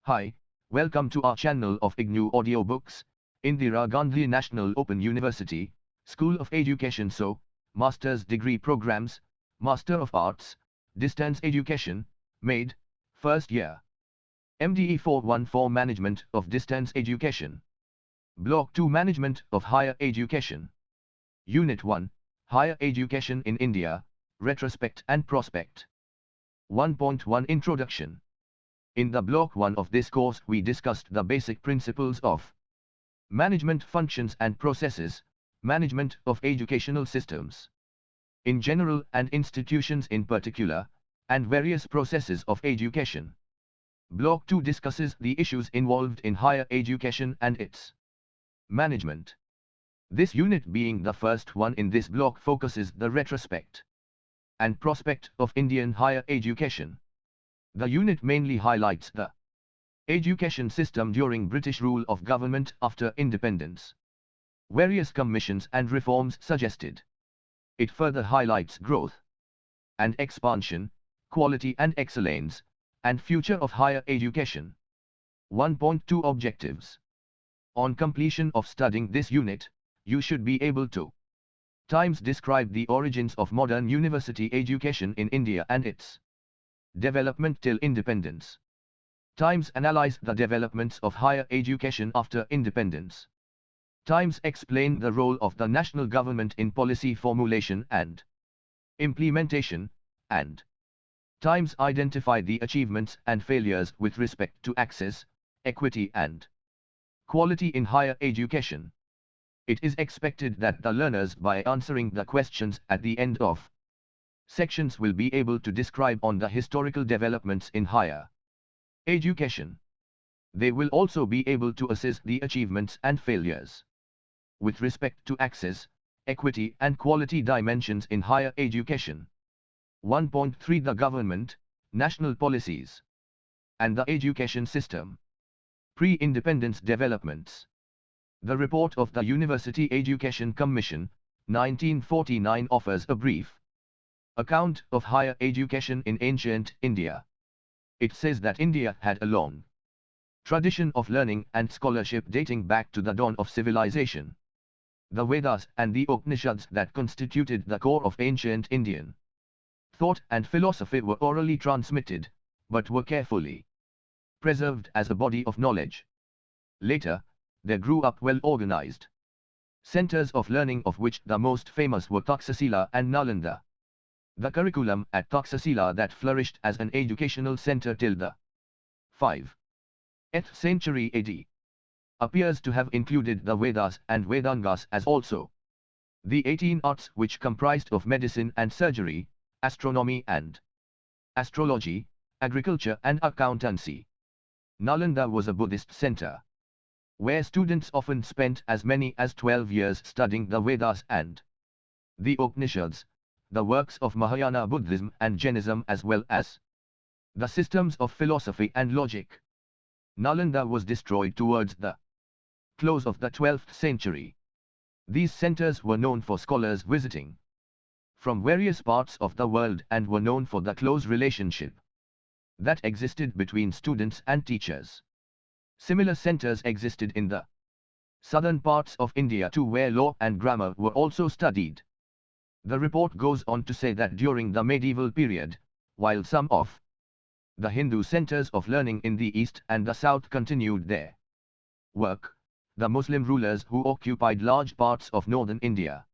Hi, welcome to our channel of IGNOU audiobooks, Indira Gandhi National Open University, School of Education SOE, Master's Degree Programs, Master of Arts, Distance Education, MADE, First Year. MDE-414 Management of Distance Education. Block-2 Management of Higher Education. Unit 1, Higher Education in India, Retrospect and Prospect. 1.1 Introduction. In the Block 1 of this course we discussed the basic principles of management functions and processes, management of educational systems in general and institutions in particular, and various processes of education. Block 2 discusses the issues involved in higher education and its management. This unit, being the first one in this block, focuses the retrospect and prospect of Indian higher education. The unit mainly highlights the education system during British rule of government after independence, various commissions and reforms suggested. It further highlights growth and expansion, quality and excellence, and future of higher education. 1.2 Objectives. On completion of studying this unit, you should be able to times describe the origins of modern university education in India and its development till independence. Times analyze the developments of higher education after independence. Times explain the role of the national government in policy formulation and implementation, and Times identify the achievements and failures with respect to access, equity and quality in higher education. It is expected that the learners, by answering the questions at the end of sections, will be able to describe on the historical developments in higher education. They will also be able to assess the achievements and failures with respect to access, equity and quality dimensions in higher education. 1.3 The government, national policies, and the education system. Pre-independence developments. The report of the University Education Commission, 1949, offers a brief account of higher education in ancient India. It says that India had a long tradition of learning and scholarship dating back to the dawn of civilization. The Vedas and the Upanishads that constituted the core of ancient Indian thought and philosophy were orally transmitted, but were carefully preserved as a body of knowledge. Later, there grew up well-organized centers of learning, of which the most famous were Taxila and Nalanda. The curriculum at Taxila that flourished as an educational center till the 5th century AD appears to have included the Vedas and Vedangas, as also the 18 arts, which comprised of medicine and surgery, astronomy and astrology, agriculture and accountancy. Nalanda was a Buddhist center, where students often spent as many as 12 years studying the Vedas and the Upanishads, the works of Mahayana Buddhism and Jainism, as well as the systems of philosophy and logic. Nalanda was destroyed towards the close of the 12th century. These centers were known for scholars visiting from various parts of the world and were known for the close relationship that existed between students and teachers. Similar centers existed in the southern parts of India too, where law and grammar were also studied. The report goes on to say that during the medieval period, while some of the Hindu centers of learning in the east and the south continued their work, the Muslim rulers who occupied large parts of northern India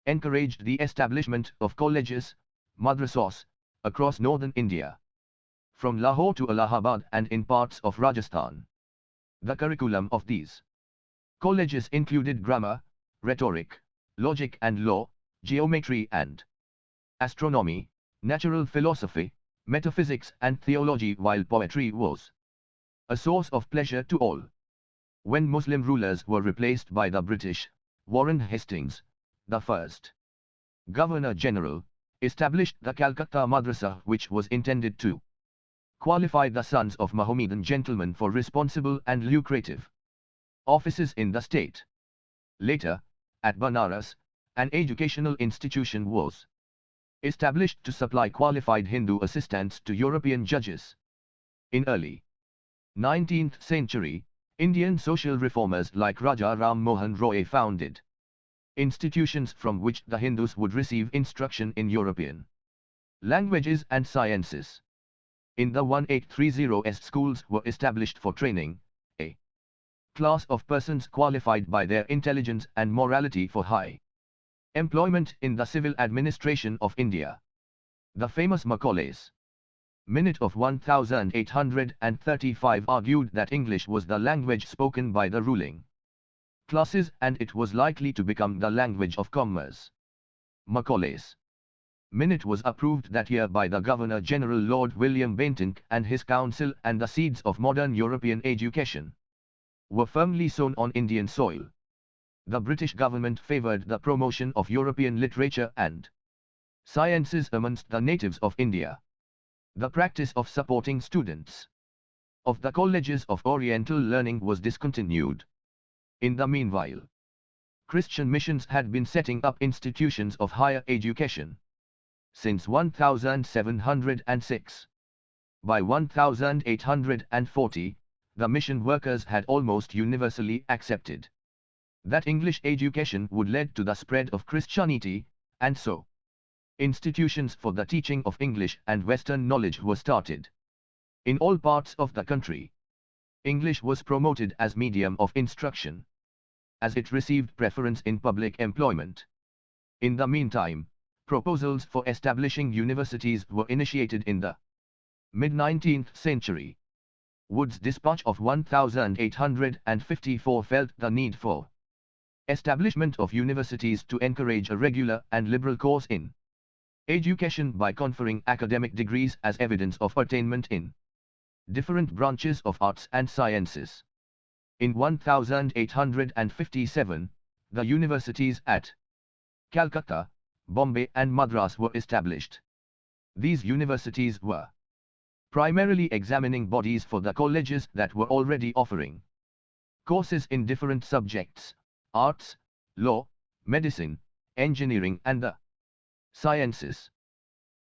encouraged the establishment of colleges, madrasas, across northern India, from Lahore to Allahabad and in parts of Rajasthan. The curriculum of these colleges included grammar, rhetoric, logic and law, geometry and astronomy, natural philosophy, metaphysics and theology, while poetry was a source of pleasure to all. When Muslim rulers were replaced by the British, Warren Hastings, the first Governor-General, established the Calcutta Madrasa, which was intended to qualify the sons of Mohammedan gentlemen for responsible and lucrative offices in the state. Later, at Banaras, an educational institution was established to supply qualified Hindu assistants to European judges. In early 19th century, Indian social reformers like Raja Ram Mohan Roy founded institutions from which the Hindus would receive instruction in European languages and sciences. In the 1830s, schools were established for training a class of persons qualified by their intelligence and morality for high employment in the civil administration of India. The famous Macaulay's Minute of 1835 argued that English was the language spoken by the ruling classes and it was likely to become the language of commerce. Macaulay's Minute was approved that year by the Governor-General Lord William Bentinck and his council, and the seeds of modern European education were firmly sown on Indian soil. The British government favoured the promotion of European literature and sciences amongst the natives of India. The practice of supporting students of the colleges of Oriental learning was discontinued. In the meanwhile, Christian missions had been setting up institutions of higher education since 1706. By 1840, the mission workers had almost universally accepted that English education would lead to the spread of Christianity, and so institutions for the teaching of English and Western knowledge were started. In all parts of the country, English was promoted as medium of instruction, as it received preference in public employment. In the meantime, proposals for establishing universities were initiated in the mid-19th century. Wood's dispatch of 1854 felt the need for establishment of universities to encourage a regular and liberal course in education by conferring academic degrees as evidence of attainment in different branches of arts and sciences. In 1857, the universities at Calcutta, Bombay and Madras were established. These universities were primarily examining bodies for the colleges that were already offering courses in different subjects: arts, law, medicine, engineering and the sciences.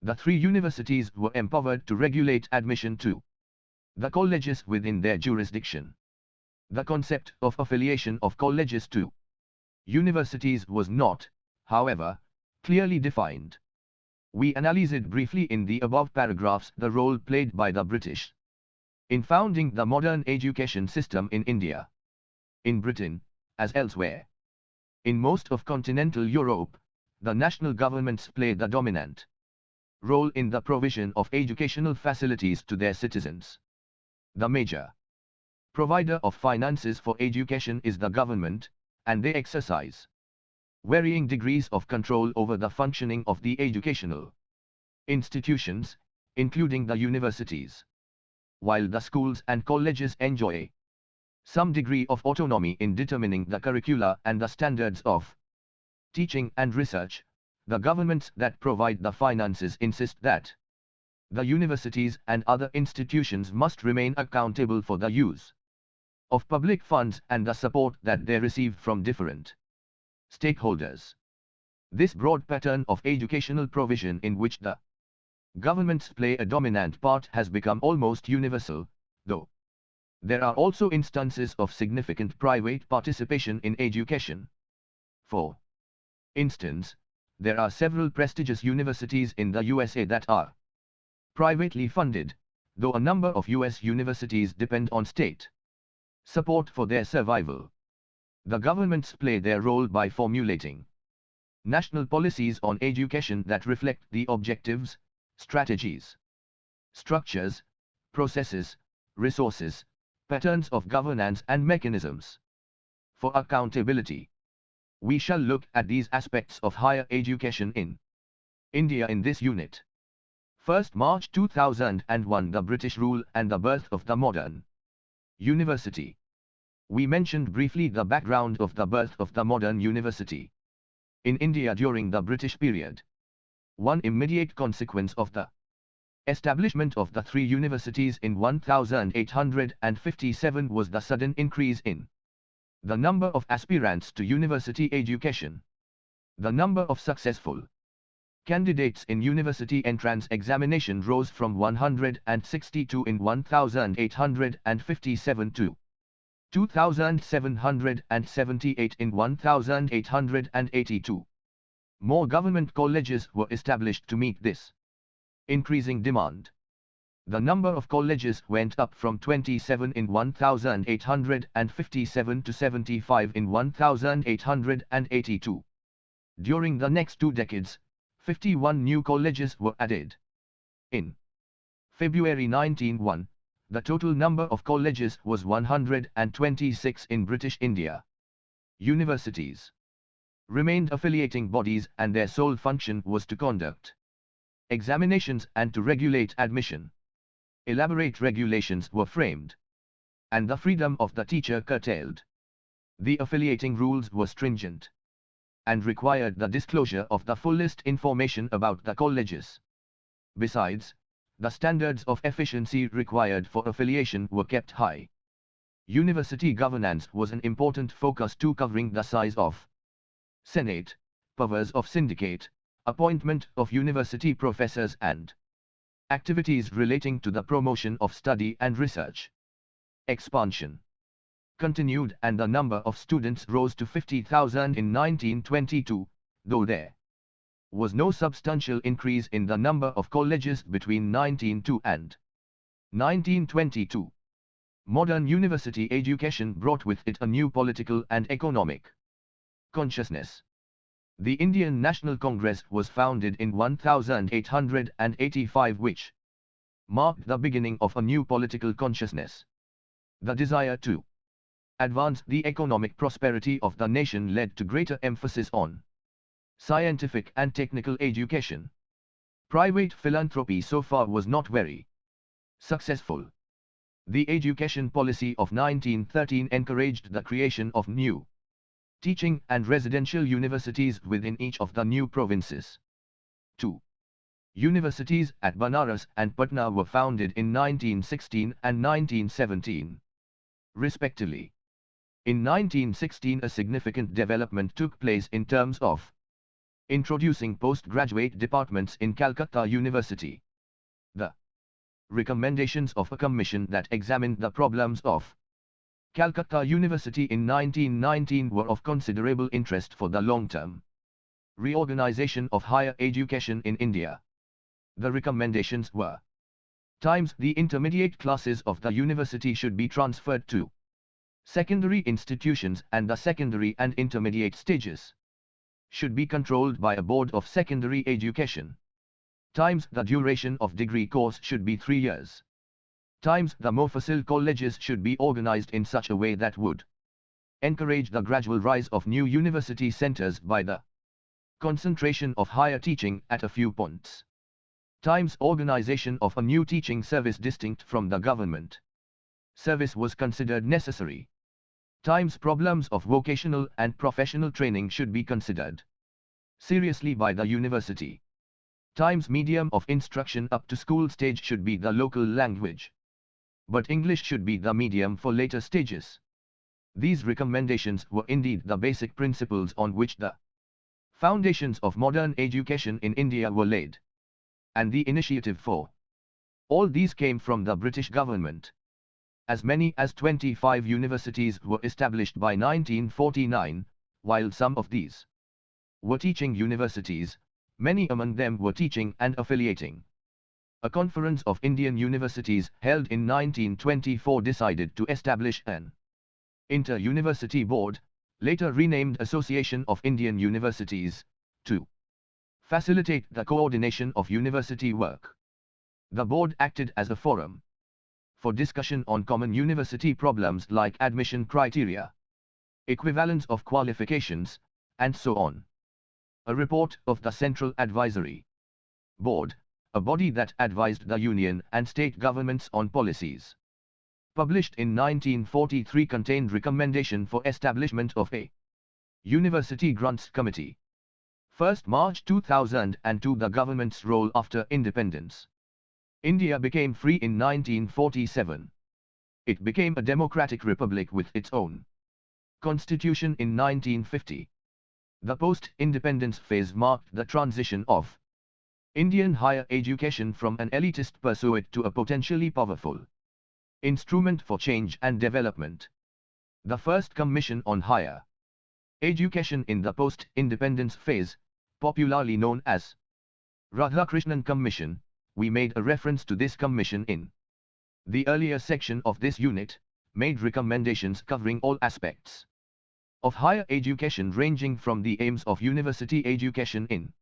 The three universities were empowered to regulate admission to the colleges within their jurisdiction. The concept of affiliation of colleges to universities was not, however, clearly defined. We analysed briefly in the above paragraphs the role played by the British in founding the modern education system in India. In Britain, as elsewhere, in most of continental Europe, the national governments play the dominant role in the provision of educational facilities to their citizens. The major provider of finances for education is the government, and they exercise varying degrees of control over the functioning of the educational institutions, including the universities, while the schools and colleges enjoy some degree of autonomy in determining the curricula and the standards of teaching and research. The governments that provide the finances insist that the universities and other institutions must remain accountable for the use of public funds and the support that they receive from different stakeholders. This broad pattern of educational provision in which the governments play a dominant part has become almost universal, though there are also instances of significant private participation in education. For instance, there are several prestigious universities in the USA that are privately funded, though a number of US universities depend on state support for their survival. The governments play their role by formulating national policies on education that reflect the objectives, strategies, structures, processes, resources, patterns of governance and mechanisms for accountability. We shall look at these aspects of higher education in India in this unit. 1st March 2001, the British rule and the birth of the modern university. We mentioned briefly the background of the birth of the modern university in India during the British period. One immediate consequence of the establishment of the three universities in 1857 was the sudden increase in the number of aspirants to university education. The number of successful Candidates in university entrance examination rose from 162 in 1857 to 2,778 in 1882. More government colleges were established to meet this increasing demand. The number of colleges went up from 27 in 1857 to 75 in 1882. During the next 2 decades, 51 new colleges were added. In February 1901, the total number of colleges was 126 in British India. Universities remained affiliating bodies and their sole function was to conduct examinations and to regulate admission. Elaborate regulations were framed, and the freedom of the teacher curtailed. The affiliating rules were stringent, and required the disclosure of the fullest information about the colleges. Besides, the standards of efficiency required for affiliation were kept high. University governance was an important focus too, covering the size of Senate, powers of syndicate, appointment of university professors and activities relating to the promotion of study and research. Expansion continued and the number of students rose to 50,000 in 1922, though there was no substantial increase in the number of colleges between 1902 and 1922. Modern university education brought with it a new political and economic consciousness. The Indian National Congress was founded in 1885, which marked the beginning of a new political consciousness. The desire to advance the economic prosperity of the nation led to greater emphasis on scientific and technical education. Private philanthropy so far was not very successful. The education policy of 1913 encouraged the creation of new teaching and residential universities within each of the new provinces. 2. Universities at Banaras and Patna were founded in 1916 and 1917, respectively. In 1916, a significant development took place in terms of introducing postgraduate departments in Calcutta University. The recommendations of a commission that examined the problems of Calcutta University in 1919 were of considerable interest for the long-term reorganization of higher education in India. The recommendations were: times the intermediate classes of the university should be transferred to secondary institutions and the secondary and intermediate stages should be controlled by a board of secondary education. Times the duration of degree course should be 3 years. Times the Mofassil colleges should be organized in such a way that would encourage the gradual rise of new university centers by the concentration of higher teaching at a few points. Times organization of a new teaching service distinct from the government service was considered necessary. Times problems of vocational and professional training should be considered seriously by the university. Times medium of instruction up to school stage should be the local language, but English should be the medium for later stages. These recommendations were indeed the basic principles on which the foundations of modern education in India were laid. And the initiative for all these came from the British government. As many as 25 universities were established by 1949, while some of these were teaching universities, many among them were teaching and affiliating. A conference of Indian universities held in 1924 decided to establish an inter-university board, later renamed Association of Indian Universities, to facilitate the coordination of university work. The board acted as a forum for discussion on common university problems like admission criteria, equivalence of qualifications, and so on. A report of the Central Advisory Board, a body that advised the union and state governments on policies, published in 1943, contained recommendation for establishment of a University Grants Committee. 1st March 2002, the government's role after independence. India became free in 1947. It became a democratic republic with its own constitution in 1950. The post-independence phase marked the transition of Indian higher education from an elitist pursuit to a potentially powerful instrument for change and development. The first Commission on Higher Education in the post-independence phase, popularly known as Radhakrishnan Commission, we made a reference to this commission in the earlier section of this unit, made recommendations covering all aspects of higher education ranging from the aims of university education in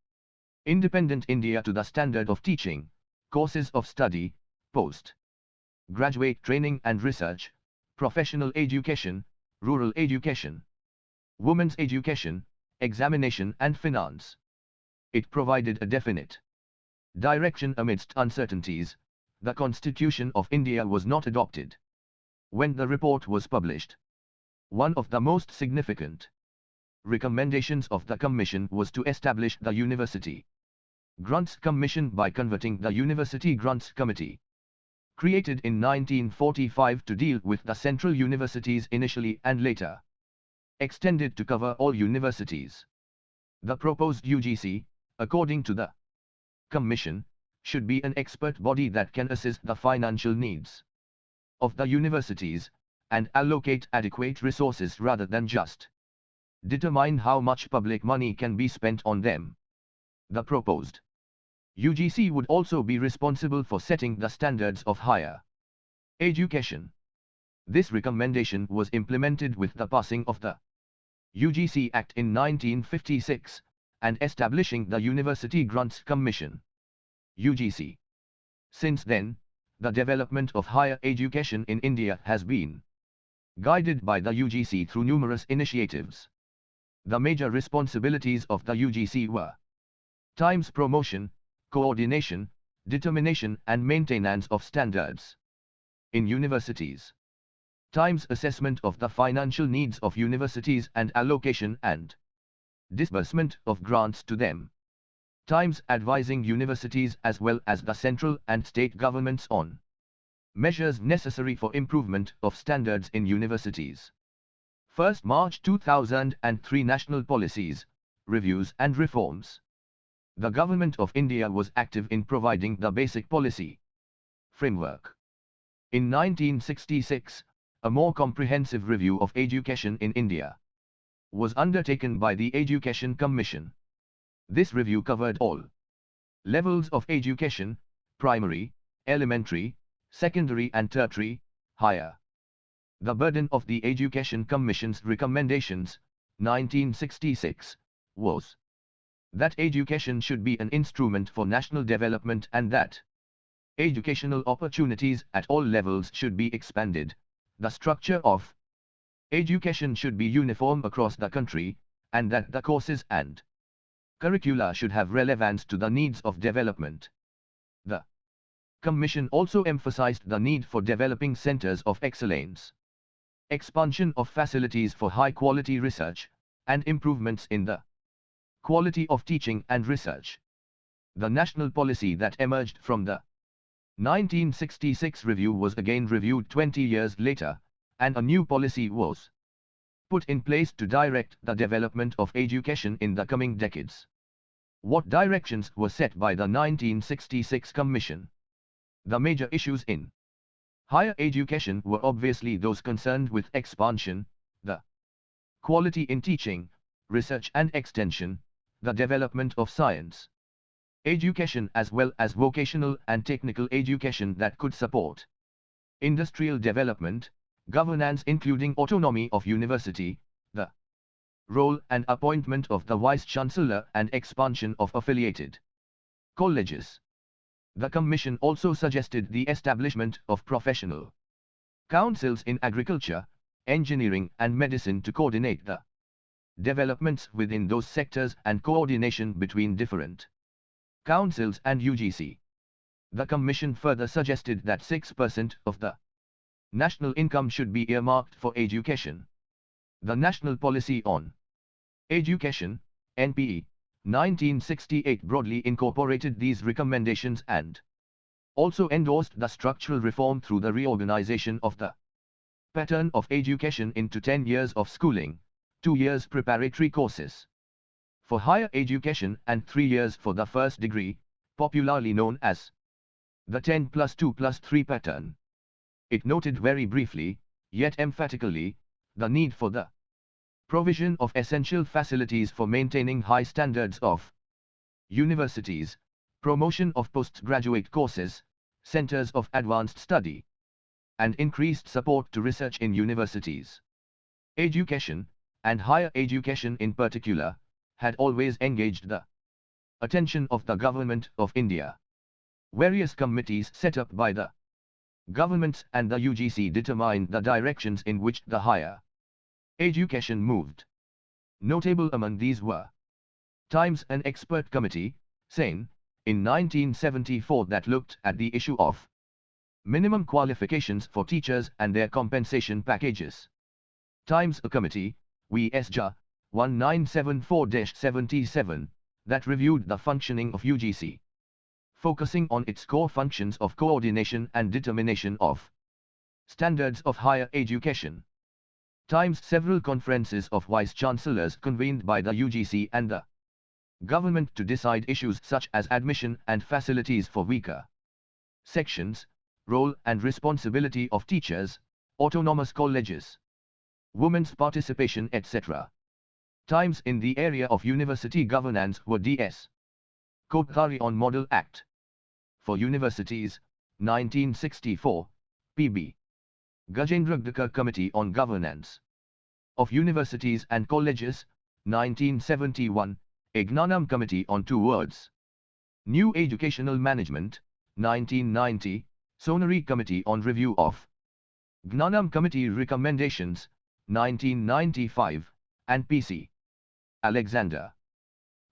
independent India to the standard of teaching, courses of study, post-graduate training and research, professional education, rural education, women's education, examination and finance. It provided a definite direction amidst uncertainties. The Constitution of India was not adopted when the report was published. One of the most significant recommendations of the Commission was to establish the University Grants Commission by converting the University Grants Committee, created in 1945 to deal with the central universities initially and later extended to cover all universities. The proposed UGC, according to the Commission, should be an expert body that can assess the financial needs of the universities and allocate adequate resources rather than just determine how much public money can be spent on them. The proposed UGC would also be responsible for setting the standards of higher education. This recommendation was implemented with the passing of the UGC Act in 1956 and establishing the University Grants Commission, UGC. Since then, the development of higher education in India has been guided by the UGC through numerous initiatives. The major responsibilities of the UGC were times promotion, coordination, determination and maintenance of standards in universities, times assessment of the financial needs of universities and allocation and disbursement of grants to them, times advising universities as well as the central and state governments on measures necessary for improvement of standards in universities. 1st March 2003 National Policies, Reviews and Reforms. The Government of India was active in providing the basic policy framework. In 1966, a more comprehensive review of education in India was undertaken by the Education Commission. This review covered all levels of education, primary, elementary, secondary and tertiary, higher. The burden of the Education Commission's recommendations, 1966, was that education should be an instrument for national development and that educational opportunities at all levels should be expanded. The structure of education should be uniform across the country, and that the courses and curricula should have relevance to the needs of development. The Commission also emphasized the need for developing centers of excellence, expansion of facilities for high-quality research, and improvements in the quality of teaching and research. The national policy that emerged from the 1966 review was again reviewed 20 years later, and a new policy was put in place to direct the development of education in the coming decades. What directions were set by the 1966 Commission? The major issues in higher education were obviously those concerned with expansion, the quality in teaching, research and extension, the development of science education as well as vocational and technical education that could support industrial development, governance including autonomy of university, the role and appointment of the Vice-Chancellor and expansion of affiliated colleges. The Commission also suggested the establishment of professional councils in agriculture, engineering and medicine to coordinate the developments within those sectors and coordination between different councils and UGC. The Commission further suggested that 6% of the national income should be earmarked for education. The National Policy on Education, NPE, 1968 broadly incorporated these recommendations and also endorsed the structural reform through the reorganization of the pattern of education into 10 years of schooling, 2 years preparatory courses for higher education and 3 years for the first degree, popularly known as the 10+2+3 pattern. It noted very briefly, yet emphatically, the need for the provision of essential facilities for maintaining high standards of universities, promotion of postgraduate courses, centers of advanced study, and increased support to research in universities. Education, and higher education in particular, had always engaged the attention of the Government of India. Various committees set up by the governments and the UGC determined the directions in which the higher education moved. Notable among these were Times an expert committee, SANE, in 1974 that looked at the issue of minimum qualifications for teachers and their compensation packages. Times a committee, WSJA, 1974-77, that reviewed the functioning of UGC, focusing on its core functions of coordination and determination of standards of higher education. Times several conferences of vice-chancellors convened by the UGC and the government to decide issues such as admission and facilities for weaker sections, role and responsibility of teachers, autonomous colleges, women's participation, etc. Times in the area of university governance were D.S. Kothari on Model Act for Universities, 1964, P.B. Gajendragdekar Committee on Governance of Universities and Colleges, 1971, IGNOU Committee on Two Words. New Educational Management, 1990, Sonari Committee on Review of IGNOU Committee Recommendations, 1995, and P.C. Alexander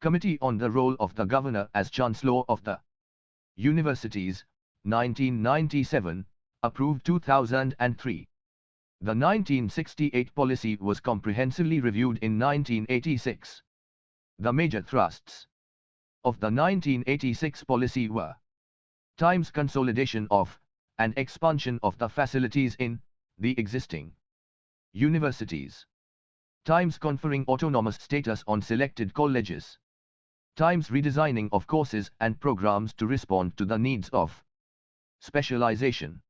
Committee on the Role of the Governor as Chancellor of the Universities, 1997, approved 2003. The 1968 policy was comprehensively reviewed in 1986. The major thrusts of the 1986 policy were Times consolidation of and expansion of the facilities in the existing universities, Times conferring autonomous status on selected colleges, Times redesigning of courses and programs to respond to the needs of specialization,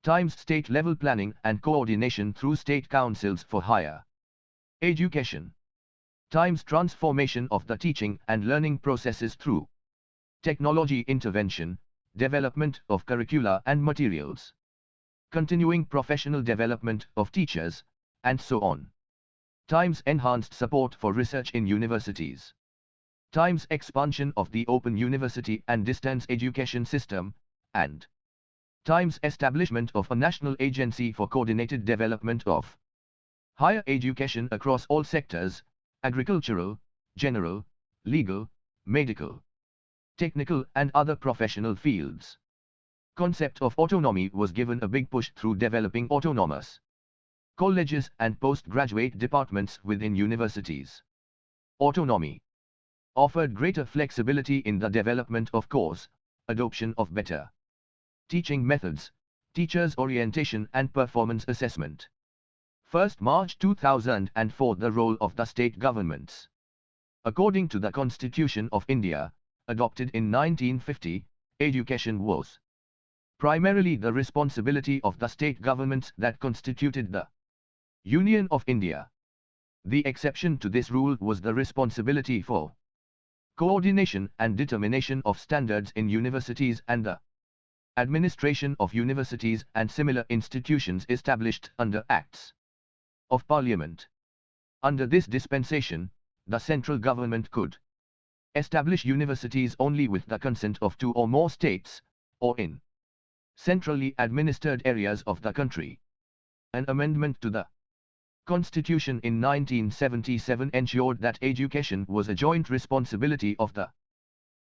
Times state-level planning and coordination through state councils for higher education, Times transformation of the teaching and learning processes through technology intervention, development of curricula and materials, continuing professional development of teachers, and so on. Times enhanced support for research in universities. Times expansion of the open university and distance education system, and Times establishment of a national agency for coordinated development of higher education across all sectors, agricultural, general, legal, medical, technical and other professional fields. Concept of autonomy was given a big push through developing autonomous colleges and postgraduate departments within universities. Autonomy offered greater flexibility in the development of course, adoption of better teaching methods, teachers' orientation and performance assessment. 1st March 2004 The role of the state governments. According to the Constitution of India, adopted in 1950, education was primarily the responsibility of the state governments that constituted the Union of India. The exception to this rule was the responsibility for coordination and determination of standards in universities and the administration of universities and similar institutions established under Acts of Parliament. Under this dispensation, the central government could establish universities only with the consent of 2 or more states, or in centrally administered areas of the country. An amendment to the Constitution in 1977 ensured that education was a joint responsibility of the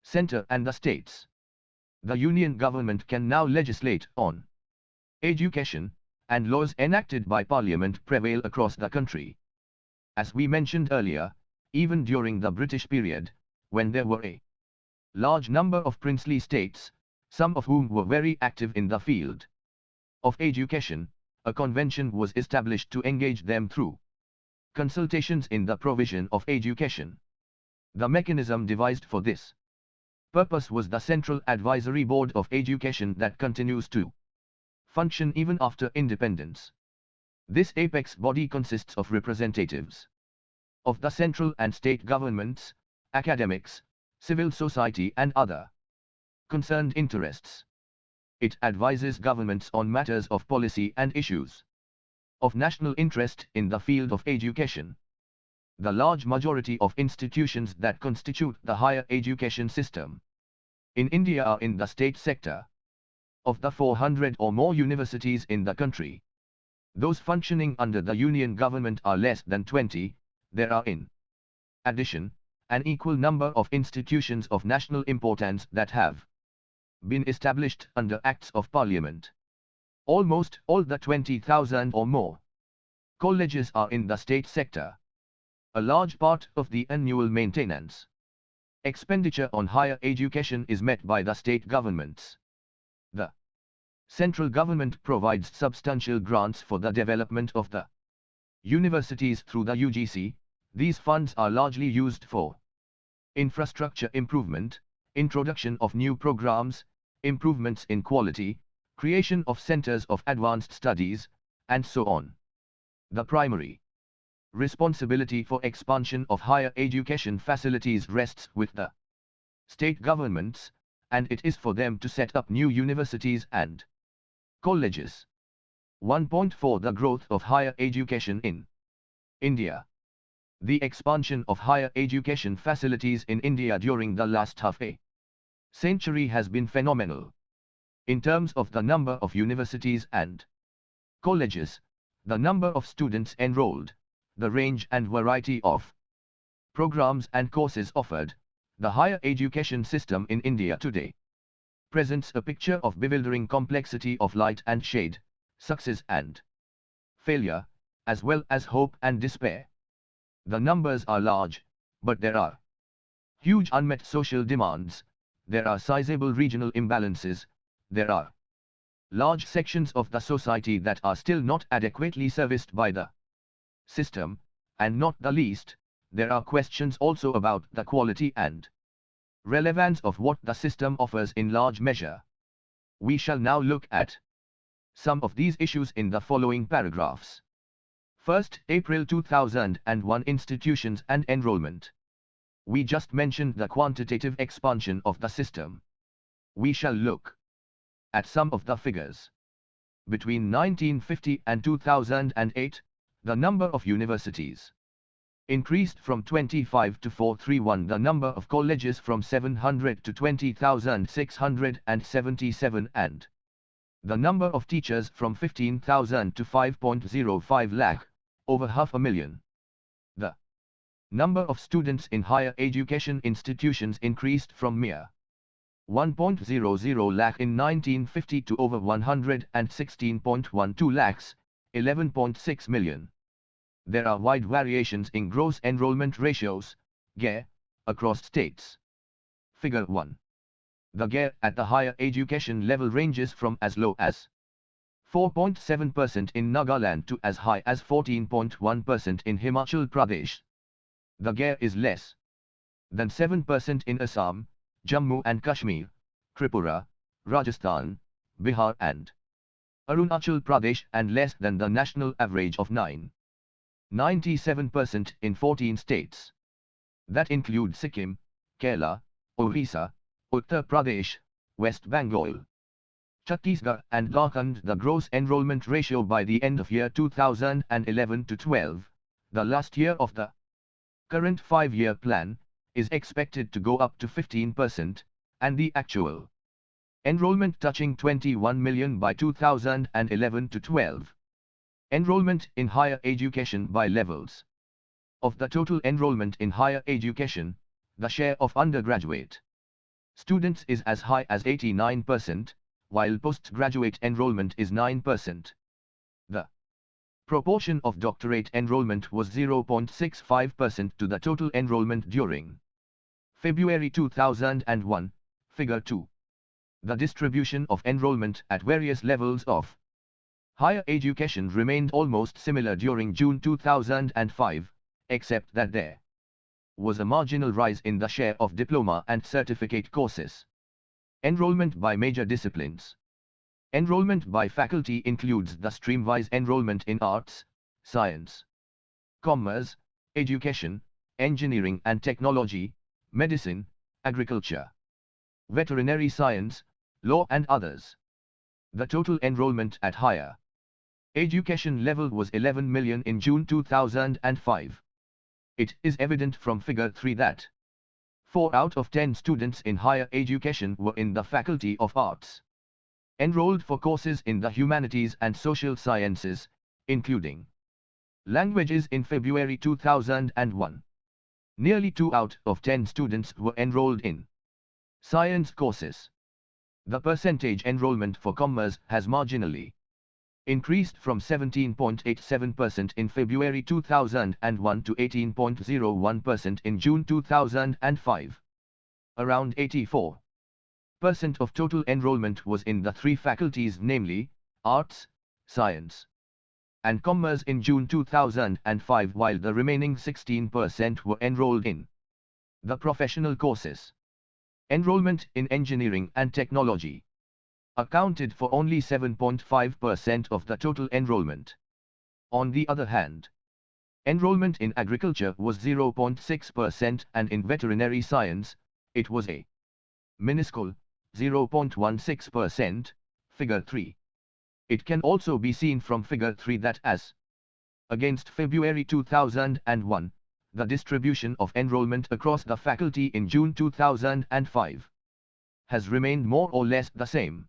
center and the states. The Union government can now legislate on education, and laws enacted by Parliament prevail across the country. As we mentioned earlier, even during the British period, when there were a large number of princely states, some of whom were very active in the field of education, a convention was established to engage them through consultations in the provision of education. The mechanism devised for this Purpose was the Central Advisory Board of Education that continues to function even after independence. This apex body consists of representatives of the central and state governments, academics, civil society and other concerned interests. It advises governments on matters of policy and issues of national interest in the field of education. The large majority of institutions that constitute the higher education system in India are in the state sector. Of the 400 or more universities in the country, those functioning under the union government are less than 20. There are in addition an equal number of institutions of national importance that have been established under Acts of Parliament. Almost all the 20,000 or more colleges are in the state sector. A large part of the annual maintenance expenditure on higher education is met by the state governments. The central government provides substantial grants for the development of the universities through the UGC. These funds are largely used for infrastructure improvement, introduction of new programs, improvements in quality, creation of centers of advanced studies, and so on. The primary responsibility for expansion of higher education facilities rests with the state governments, and it is for them to set up new universities and colleges. 1.4 The growth of higher education in India. The expansion of higher education facilities in India during the last half a century has been phenomenal. In terms of the number of universities and colleges, the number of students enrolled, the range and variety of programs and courses offered, the higher education system in India today presents a picture of bewildering complexity of light and shade, success and failure, as well as hope and despair. The numbers are large, but there are huge unmet social demands, there are sizable regional imbalances, there are large sections of the society that are still not adequately serviced by the system, and not the least, there are questions also about the quality and relevance of what the system offers in large measure. We shall now look at some of these issues in the following paragraphs. First, April 2001 institutions and enrollment. We just mentioned the quantitative expansion of the system. We shall look at some of the figures. Between 1950 and 2008, the number of universities increased from 25 to 431, the number of colleges from 700 to 20,677, and the number of teachers from 15,000 to 5.05 lakh, over 500,000. The number of students in higher education institutions increased from mere 1.00 lakh in 1950 to over 116.12 lakhs, 11.6 million. There are wide variations in gross enrollment ratios, GER, across states. Figure 1. The GER at the higher education level ranges from as low as 4.7% in Nagaland to as high as 14.1% in Himachal Pradesh. The GER is less than 7% in Assam, Jammu and Kashmir, Tripura, Rajasthan, Bihar and Arunachal Pradesh, and less than the national average of 9.97% in 14 states. That include Sikkim, Kerala, Orissa, Uttar Pradesh, West Bengal, Chhattisgarh and Jharkhand. The gross enrollment ratio by the end of year 2011 to 12, the last year of the current 5-year plan, is expected to go up to 15%, and the actual enrollment touching 21 million by 2011 to 12. Enrollment in higher education by levels. Of the total enrollment in higher education, the share of undergraduate students is as high as 89%, while postgraduate enrollment is 9%. The proportion of doctorate enrollment was 0.65% to the total enrollment during February 2001, Figure 2. The distribution of enrollment at various levels of higher education remained almost similar during June 2005, except that there was a marginal rise in the share of diploma and certificate courses. Enrollment by major disciplines. Enrollment by faculty includes the stream-wise enrollment in arts, science, commerce, education, engineering and technology, medicine, agriculture, veterinary science, law and others. The total enrollment at higher education level was 11 million in June 2005. It is evident from figure 3 that 4 out of 10 students in higher education were in the Faculty of Arts, enrolled for courses in the humanities and social sciences, including languages in February 2001. Nearly 2 out of 10 students were enrolled in science courses. The percentage enrollment for commerce has marginally increased from 17.87% in February 2001 to 18.01% in June 2005. Around 84% of total enrollment was in the 3 faculties, namely, Arts, Science, and Commerce in June 2005, while the remaining 16% were enrolled in the professional courses. Enrollment in engineering and technology accounted for only 7.5% of the total enrollment. On the other hand, enrollment in agriculture was 0.6% and in veterinary science, it was a minuscule 0.16%, figure 3. It can also be seen from figure 3 that as against February 2001, the distribution of enrollment across the faculty in June 2005 has remained more or less the same.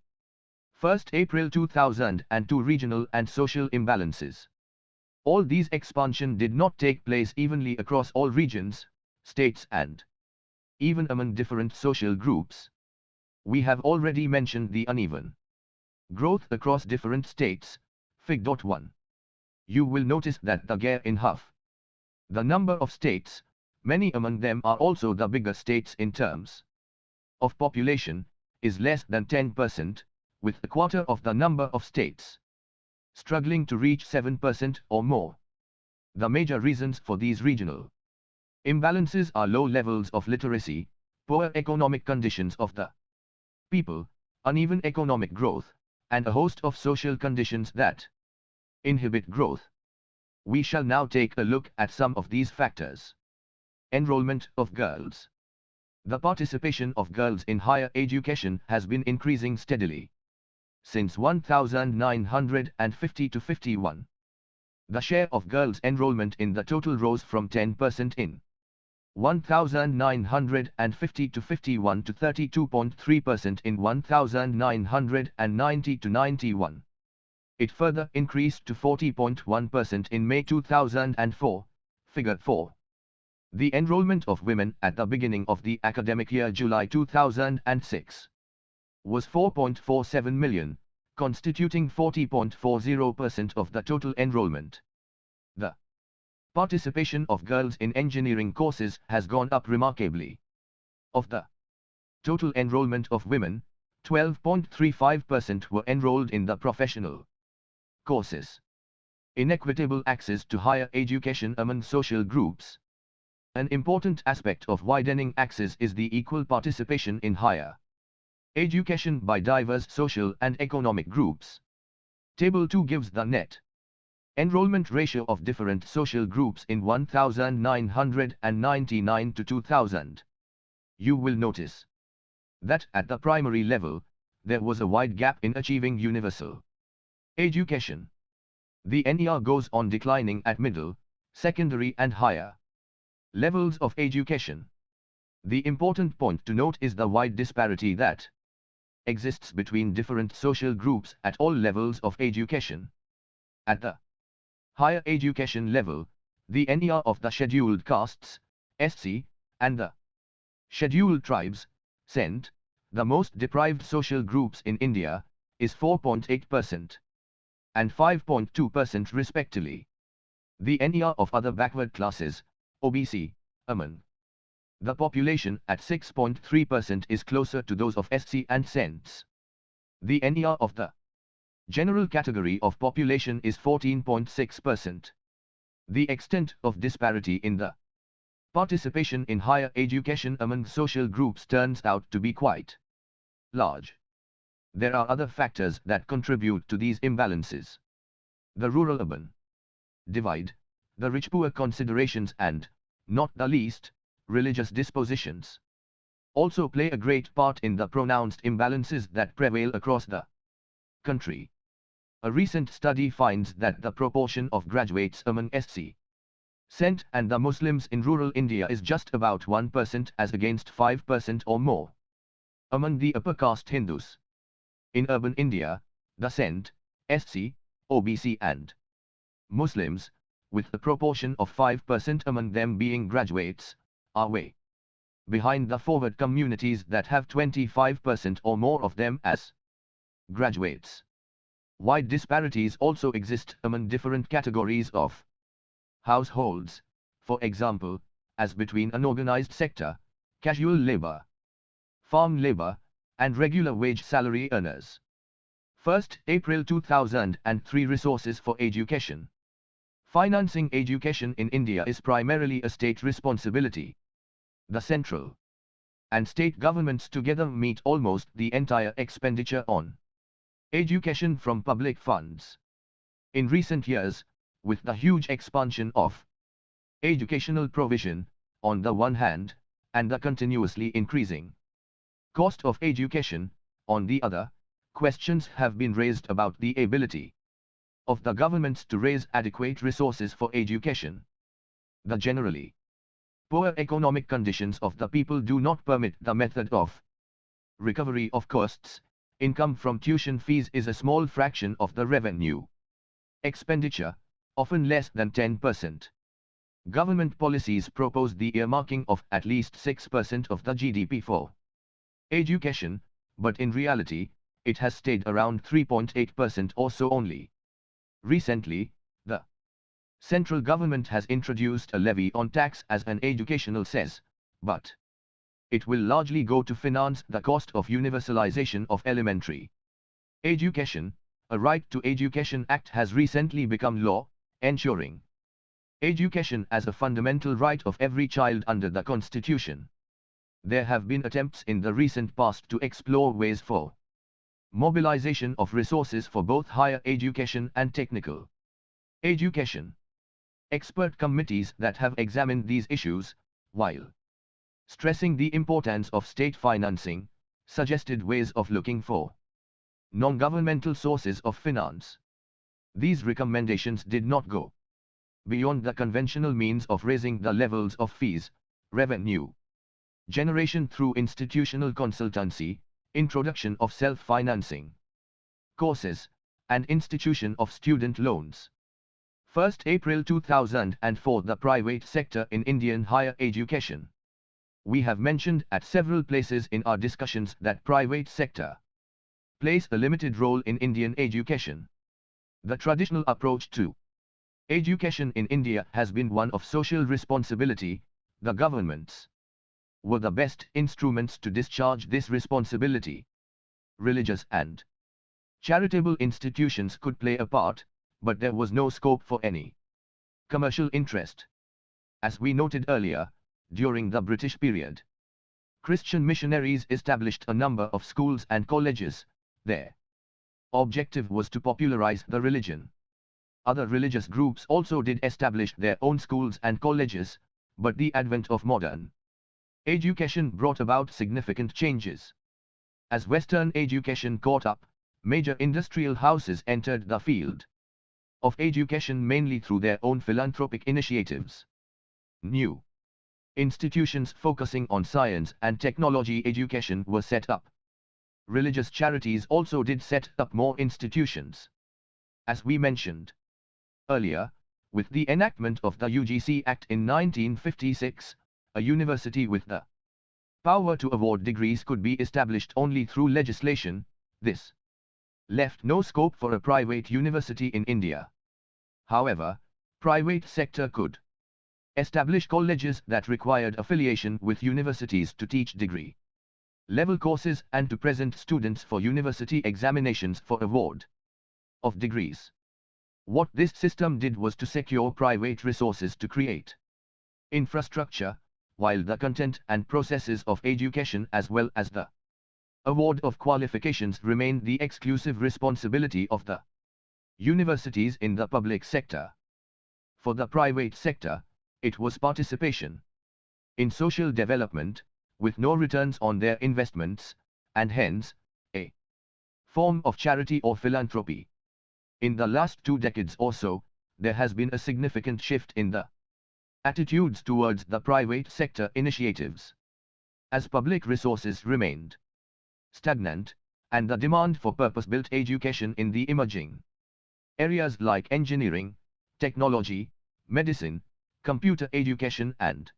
1st April 2002 regional and social imbalances. All these expansion did not take place evenly across all regions, states and even among different social groups. We have already mentioned the uneven growth across different states, Fig. 1. You will notice that the gap in half the number of states, many among them are also the bigger states in terms of population, is less than 10%, with a quarter of the number of states struggling to reach 7% or more. The major reasons for these regional imbalances are low levels of literacy, poor economic conditions of the people, uneven economic growth, and a host of social conditions that inhibit growth. We shall now take a look at some of these factors. Enrollment of girls. The participation of girls in higher education has been increasing steadily since 1950 to 51. The share of girls' enrollment in the total rose from 10% in 1950 to 51 to 32.3% in 1990 to 91. It further increased to 40.1% in May 2004, figure 4. The enrollment of women at the beginning of the academic year July 2006 was 4.47 million, constituting 40.40% of the total enrollment. The participation of girls in engineering courses has gone up remarkably. Of the total enrollment of women, 12.35% were enrolled in the professional courses. Inequitable access to higher education among social groups. An important aspect of widening access is the equal participation in higher education by diverse social and economic groups. Table 2 gives the net enrollment ratio of different social groups in 1999 to 2000. You will notice that at the primary level, there was a wide gap in achieving universal education. The NER goes on declining at middle, secondary and higher levels of education. The important point to note is the wide disparity that exists between different social groups at all levels of education. At the higher education level, the NER of the scheduled castes, SC, and the scheduled tribes, CENT, the most deprived social groups in India, is 4.8% and 5.2% respectively. The NER of other backward classes, OBC, among the population at 6.3% is closer to those of SC and CENTs. The NER of the general category of population is 14.6%. The extent of disparity in the participation in higher education among social groups turns out to be quite large. There are other factors that contribute to these imbalances. The rural-urban divide, the rich-poor considerations and, not the least, religious dispositions also play a great part in the pronounced imbalances that prevail across the country. A recent study finds that the proportion of graduates among SC Cent and the Muslims in rural India is just about 1% as against 5% or more among the upper caste Hindus. In urban India, the Cent, SC, OBC and Muslims, with a proportion of 5% among them being graduates, are way behind the forward communities that have 25% or more of them as graduates. Wide disparities also exist among different categories of households, for example, as between unorganized sector, casual labor, farm labor, and regular wage salary earners. 1st April 2003 Resources for Education. Financing education in India is primarily a state responsibility. The central and state governments together meet almost the entire expenditure on education from public funds. In recent years, with the huge expansion of educational provision, on the one hand, and the continuously increasing cost of education, on the other, questions have been raised about the ability of the governments to raise adequate resources for education. The generally poor economic conditions of the people do not permit the method of recovery of costs. Income from tuition fees is a small fraction of the revenue expenditure, often less than 10%. Government policies propose the earmarking of at least 6% of the GDP for education, but in reality, it has stayed around 3.8% or so only. Recently, the central government has introduced a levy on tax as an educational cess, but it will largely go to finance the cost of universalization of elementary education. A Right to Education Act has recently become law, ensuring education as a fundamental right of every child under the Constitution. There have been attempts in the recent past to explore ways for mobilization of resources for both higher education and technical education. Expert committees that have examined these issues, while stressing the importance of state financing, suggested ways of looking for non-governmental sources of finance. These recommendations did not go beyond the conventional means of raising the levels of fees, revenue generation through institutional consultancy, introduction of self-financing courses, and institution of student loans. 1st April 2004 The private sector in Indian higher education. We have mentioned at several places in our discussions that private sector plays a limited role in Indian education. The traditional approach to education in India has been one of social responsibility. The governments were the best instruments to discharge this responsibility. Religious and charitable institutions could play a part, but there was no scope for any commercial interest. As we noted earlier, during the British period, Christian missionaries established a number of schools and colleges. Their objective was to popularize the religion. Other religious groups also did establish their own schools and colleges, but the advent of modern education brought about significant changes. As Western education caught up, major industrial houses entered the field of education mainly through their own philanthropic initiatives. New institutions focusing on science and technology education were set up. Religious charities also did set up more institutions. As we mentioned earlier, with the enactment of the UGC Act in 1956, a university with the power to award degrees could be established only through legislation. This left no scope for a private university in India. However, private sector could establish colleges that required affiliation with universities to teach degree level courses and to present students for university examinations for award of degrees. What this system did was to secure private resources to create infrastructure, while the content and processes of education as well as the award of qualifications remain the exclusive responsibility of the universities in the public sector. For the private sector, it was participation in social development, with no returns on their investments, and hence, a form of charity or philanthropy. In the last 2 decades or so, there has been a significant shift in the attitudes towards the private sector initiatives. As public resources remained stagnant, and the demand for purpose-built education in the emerging areas like engineering, technology, medicine, computer education and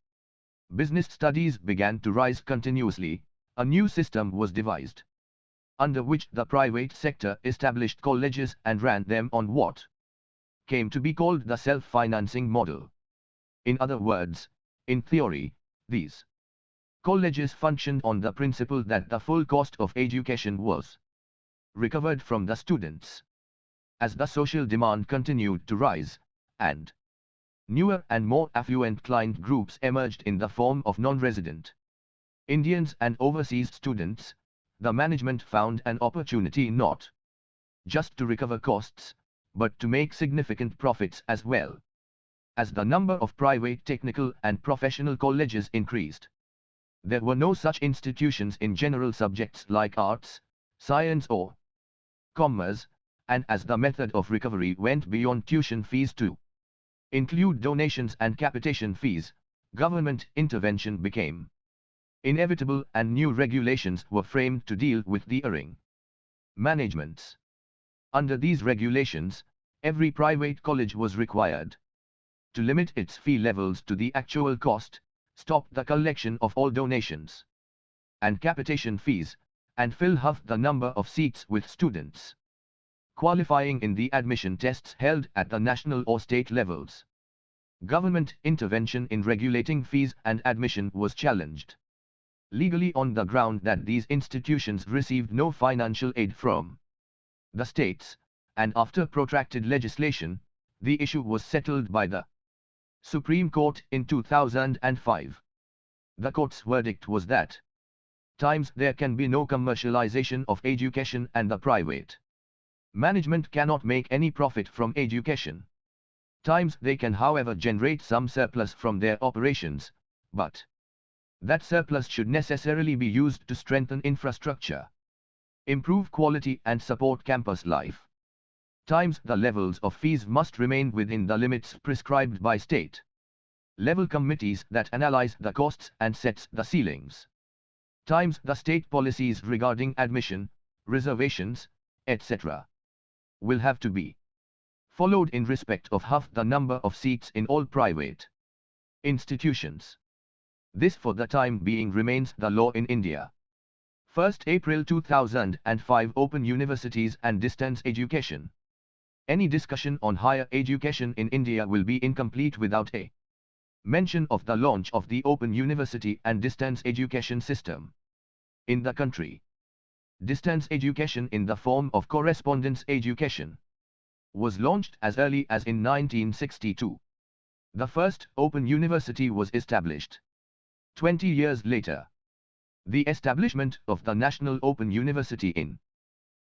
business studies began to rise continuously, a new system was devised, under which the private sector established colleges and ran them on what came to be called the self-financing model. In other words, in theory, these colleges functioned on the principle that the full cost of education was recovered from the students. As the social demand continued to rise, and newer and more affluent client groups emerged in the form of non-resident Indians and overseas students, the management found an opportunity not just to recover costs, but to make significant profits as well. As the number of private technical and professional colleges increased, there were no such institutions in general subjects like arts, science or commerce, and as the method of recovery went beyond tuition fees to include donations and capitation fees, government intervention became inevitable and new regulations were framed to deal with the erring managements. Under these regulations, every private college was required to limit its fee levels to the actual cost, stop the collection of all donations and capitation fees, and fill half the number of seats with students qualifying in the admission tests held at the national or state levels. Government intervention in regulating fees and admission was challenged legally on the ground that these institutions received no financial aid from the states, and after protracted legislation, the issue was settled by the Supreme Court in 2005. The court's verdict was that times there can be no commercialization of education and the private management cannot make any profit from education. Times they can however generate some surplus from their operations, but that surplus should necessarily be used to strengthen infrastructure, improve quality and support campus life. Times the levels of fees must remain within the limits prescribed by state level committees that analyze the costs and sets the ceilings. Times the state policies regarding admission, reservations, etc. will have to be followed in respect of half the number of seats in all private institutions. This for the time being remains the law in India. 1st April 2005 Open Universities and Distance Education. Any discussion on higher education in India will be incomplete without a mention of the launch of the Open University and Distance Education system in the country. Distance education in the form of correspondence education was launched as early as in 1962. The first Open University was established 20 years later. The establishment of the National Open University in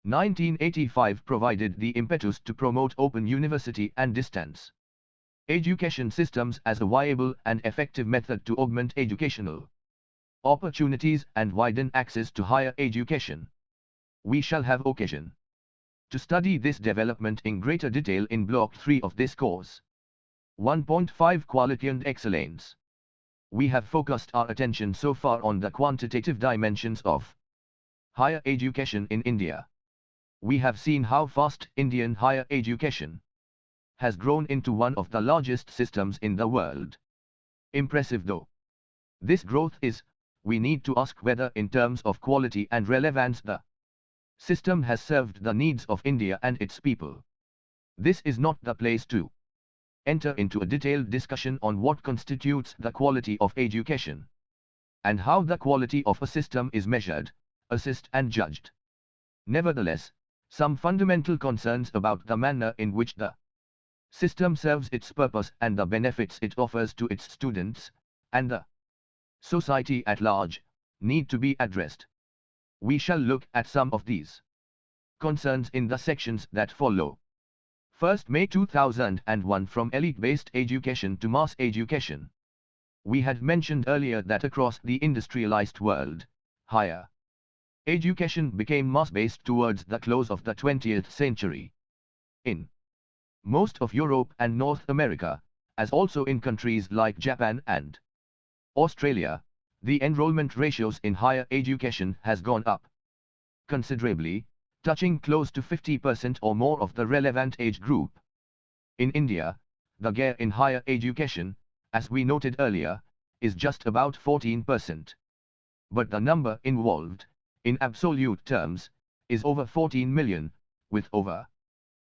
1985 provided the impetus to promote open university and distance education systems as a viable and effective method to augment educational opportunities and widen access to higher education. We shall have occasion to study this development in greater detail in Block 3 of this course. 1.5 Quality and Excellence. We have focused our attention so far on the quantitative dimensions of higher education in India. We have seen how fast Indian higher education has grown into one of the largest systems in the world. Impressive though this growth is, we need to ask whether in terms of quality and relevance the system has served the needs of India and its people. This is not the place to enter into a detailed discussion on what constitutes the quality of education and how the quality of a system is measured, assessed and judged. Nevertheless, some fundamental concerns about the manner in which the system serves its purpose and the benefits it offers to its students, and the society at large, need to be addressed. We shall look at some of these concerns in the sections that follow. First, May 2001, from elite-based education to mass education. We had mentioned earlier that across the industrialized world, higher education became mass-based towards the close of the 20th century. In most of Europe and North America, as also in countries like Japan and Australia, the enrollment ratios in higher education has gone up considerably, touching close to 50% or more of the relevant age group. In India, the gap in higher education, as we noted earlier, is just about 14%. But the number involved, in absolute terms, is over 14 million, with over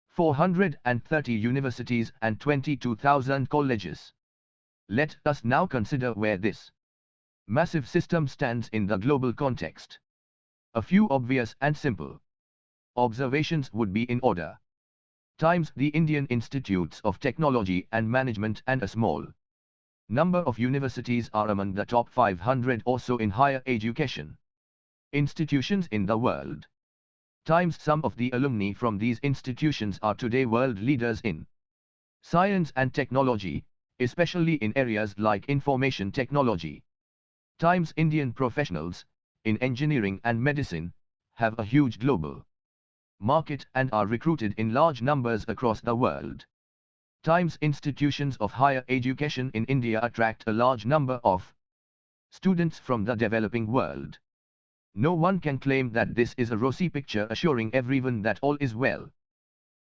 430 universities and 22,000 colleges. Let us now consider where this massive system stands in the global context. A few obvious and simple observations would be in order. Times the Indian Institutes of Technology and Management and a small number of universities are among the top 500 or so in higher education institutions in the world. Times some of the alumni from these institutions are today world leaders in science and technology, especially in areas like information technology. Times Indian professionals, in engineering and medicine, have a huge global market and are recruited in large numbers across the world. Times institutions of higher education in India attract a large number of students from the developing world. No one can claim that this is a rosy picture assuring everyone that all is well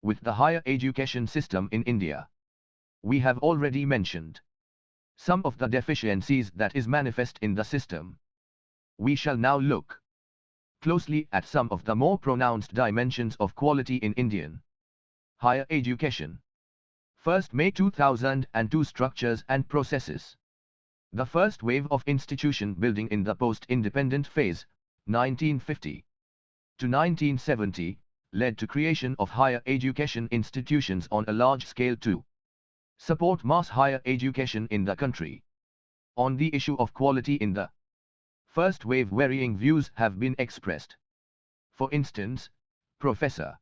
with the higher education system in India. We have already mentioned some of the deficiencies that is manifest in the system. We shall now look closely at some of the more pronounced dimensions of quality in Indian higher education. First, May 2002, structures and processes. The first wave of institution building in the post-independent phase, 1950 to 1970, led to creation of higher education institutions on a large scale to support mass higher education in the country. On the issue of quality in the first wave, varying views have been expressed. For instance, Professor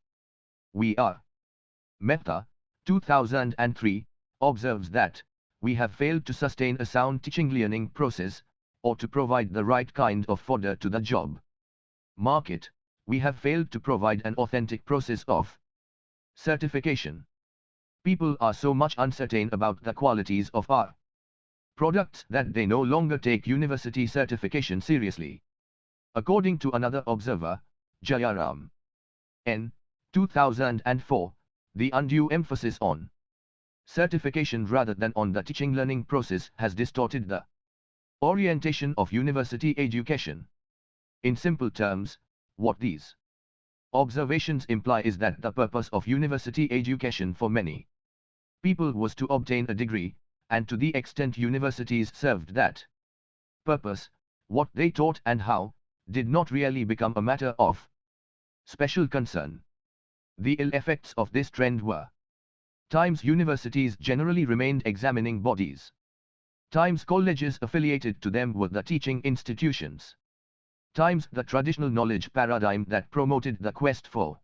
V.R. Mehta, 2003, observes that we have failed to sustain a sound teaching learning process, or to provide the right kind of fodder to the job market. We have failed to provide an authentic process of certification. People are so much uncertain about the qualities of our products that they no longer take university certification seriously. According to another observer, Jayaram N. 2004, the undue emphasis on certification rather than on the teaching learning process has distorted the orientation of university education. In simple terms, what these observations imply is that the purpose of university education for many people was to obtain a degree, and to the extent universities served that purpose, what they taught and how, did not really become a matter of special concern. The ill effects of this trend were: times universities generally remained examining bodies. Times colleges affiliated to them were the teaching institutions. Times the traditional knowledge paradigm that promoted the quest for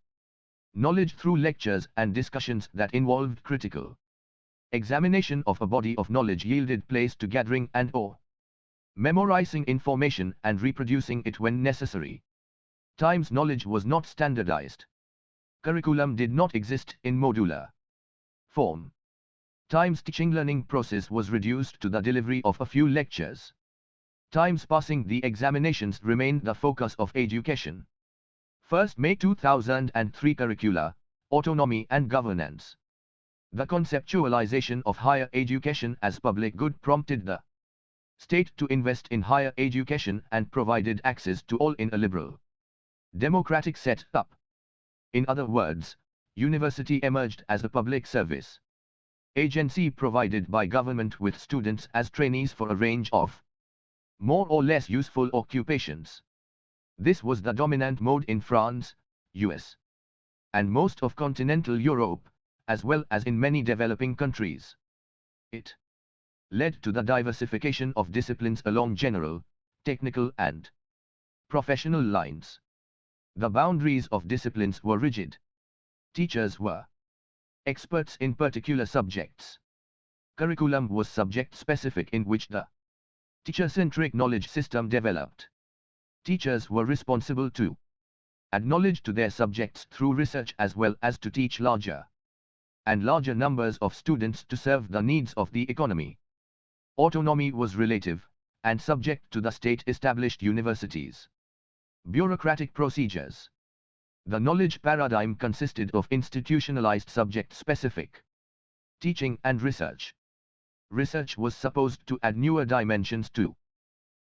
knowledge through lectures and discussions that involved critical examination of a body of knowledge yielded place to gathering and/or memorizing information and reproducing it when necessary. Times knowledge was not standardized. Curriculum did not exist in modular form. Times teaching learning process was reduced to the delivery of a few lectures. Times passing the examinations remained the focus of education. First, May 2003, curricula, autonomy and governance. The conceptualization of higher education as public good prompted the state to invest in higher education and provided access to all in a liberal, democratic set-up. In other words, university emerged as a public service agency provided by government with students as trainees for a range of more or less useful occupations. This was the dominant mode in France, US, and most of continental Europe, as well as in many developing countries. It led to the diversification of disciplines along general, technical and professional lines. The boundaries of disciplines were rigid. Teachers were experts in particular subjects. Curriculum was subject-specific, in which the teacher-centric knowledge system developed. Teachers were responsible to add knowledge to their subjects through research as well as to teach larger and larger numbers of students to serve the needs of the economy. Autonomy was relative and subject to the state-established universities. Bureaucratic procedures. The knowledge paradigm consisted of institutionalized subject-specific teaching and research. Research was supposed to add newer dimensions to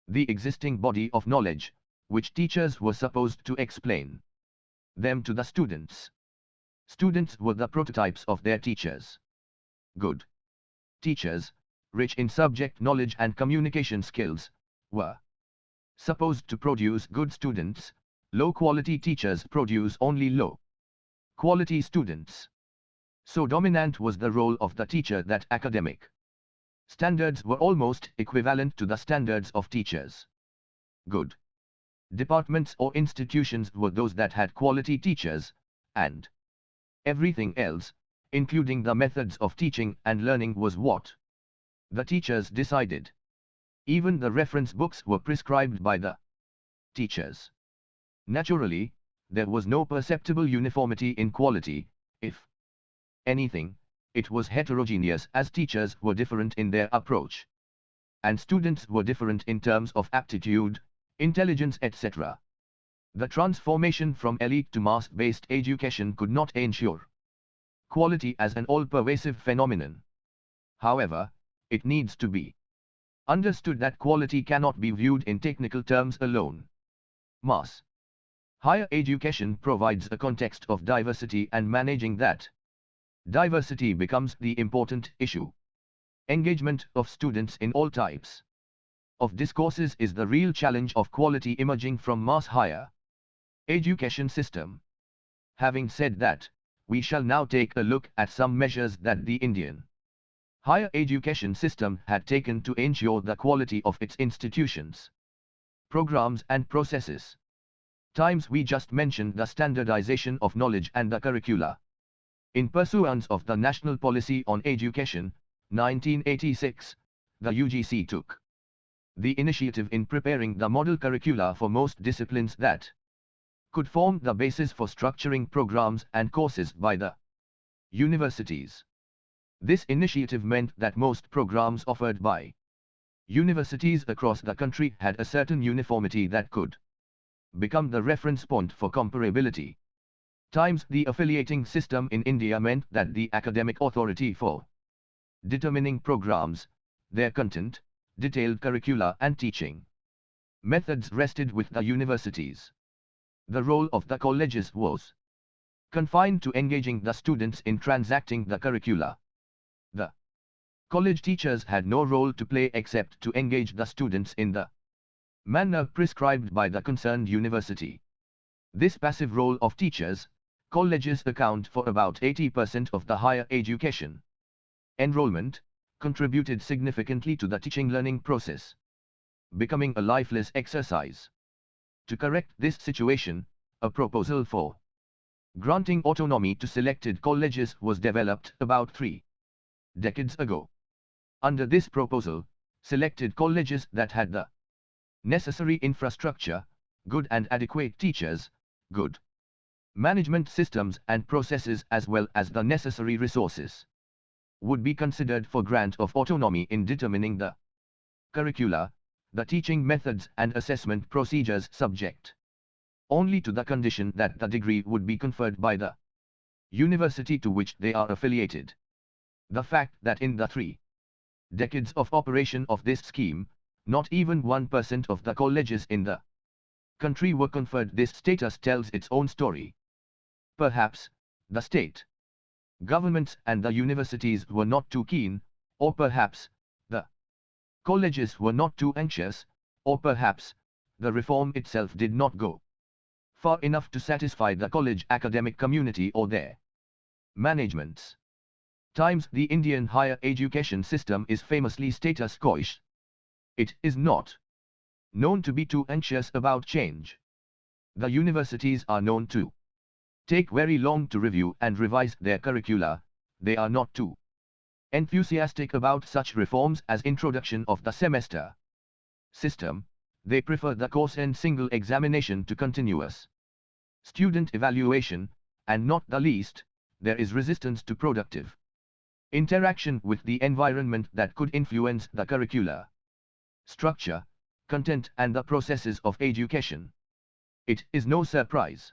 the existing body of knowledge, which teachers were supposed to explain them to the students. Students were the prototypes of their teachers. Good teachers, rich in subject knowledge and communication skills, were supposed to produce good students. Low-quality teachers produce only low-quality students. So dominant was the role of the teacher that academic standards were almost equivalent to the standards of teachers. Good departments or institutions were those that had quality teachers, and everything else, including the methods of teaching and learning, was what the teachers decided. Even the reference books were prescribed by the teachers. Naturally, there was no perceptible uniformity in quality. If anything, it was heterogeneous, as teachers were different in their approach, and students were different in terms of aptitude, intelligence, etc. The transformation from elite to mass-based education could not ensure quality as an all-pervasive phenomenon. However, it needs to be understood that quality cannot be viewed in technical terms alone. Mass higher education provides a context of diversity, and managing that diversity becomes the important issue. Engagement of students in all types of discourses is the real challenge of quality emerging from mass higher education system. Having said that, we shall now take a look at some measures that the Indian higher education system had taken to ensure the quality of its institutions, programs and processes. Times we just mentioned the standardization of knowledge and the curricula. In pursuance of the National Policy on Education, 1986, the UGC took the initiative in preparing the model curricula for most disciplines that could form the basis for structuring programs and courses by the universities. This initiative meant that most programs offered by universities across the country had a certain uniformity that could become the reference point for comparability. Times the affiliating system in India meant that the academic authority for determining programs, their content, detailed curricula and teaching methods rested with the universities. The role of the colleges was confined to engaging the students in transacting the curricula. The college teachers had no role to play except to engage the students in the manner prescribed by the concerned university. This passive role of teachers, colleges account for about 80% of the higher education enrollment, contributed significantly to the teaching-learning process becoming a lifeless exercise. To correct this situation, a proposal for granting autonomy to selected colleges was developed about 3 decades ago. Under this proposal, selected colleges that had the necessary infrastructure, good and adequate teachers, good management systems and processes as well as the necessary resources would be considered for grant of autonomy in determining the curricula, the teaching methods and assessment procedures, subject only to the condition that the degree would be conferred by the university to which they are affiliated. The fact that in the 3 decades of operation of this scheme, not even 1% of the colleges in the country were conferred this status tells its own story. Perhaps, the state governments and the universities were not too keen, or perhaps, the colleges were not too anxious, or perhaps, the reform itself did not go far enough to satisfy the college academic community or their managements. times the Indian higher education system is famously status quo-ish. It is not known to be too anxious about change. The universities are known to take very long to review and revise their curricula. They are not too enthusiastic about such reforms as introduction of the semester system. They prefer the course and single examination to continuous student evaluation, and not the least, there is resistance to productive interaction with the environment that could influence the curricular structure, content and the processes of education. It is no surprise,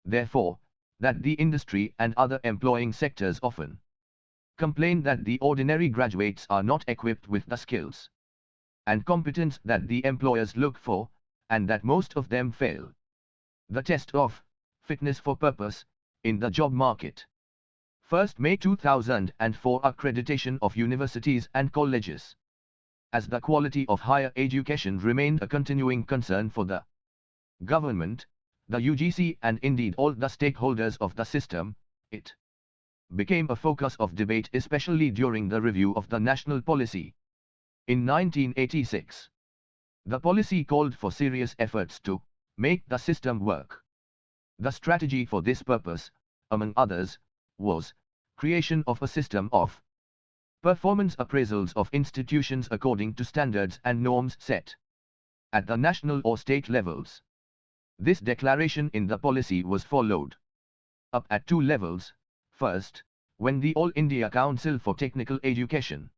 therefore, that the industry and other employing sectors often complain that the ordinary graduates are not equipped with the skills and competence that the employers look for, and that most of them fail the test of fitness for purpose in the job market. 1st May 2004 Accreditation of universities and colleges. As the quality of higher education remained a continuing concern for the government, the UGC and indeed all the stakeholders of the system, it became a focus of debate especially during the review of the national policy. In 1986, the policy called for serious efforts to make the system work. The strategy for this purpose, among others, was creation of a system of performance appraisals of institutions according to standards and norms set at the national or state levels. This declaration in the policy was followed up at two levels. First, when the All India Council for Technical Education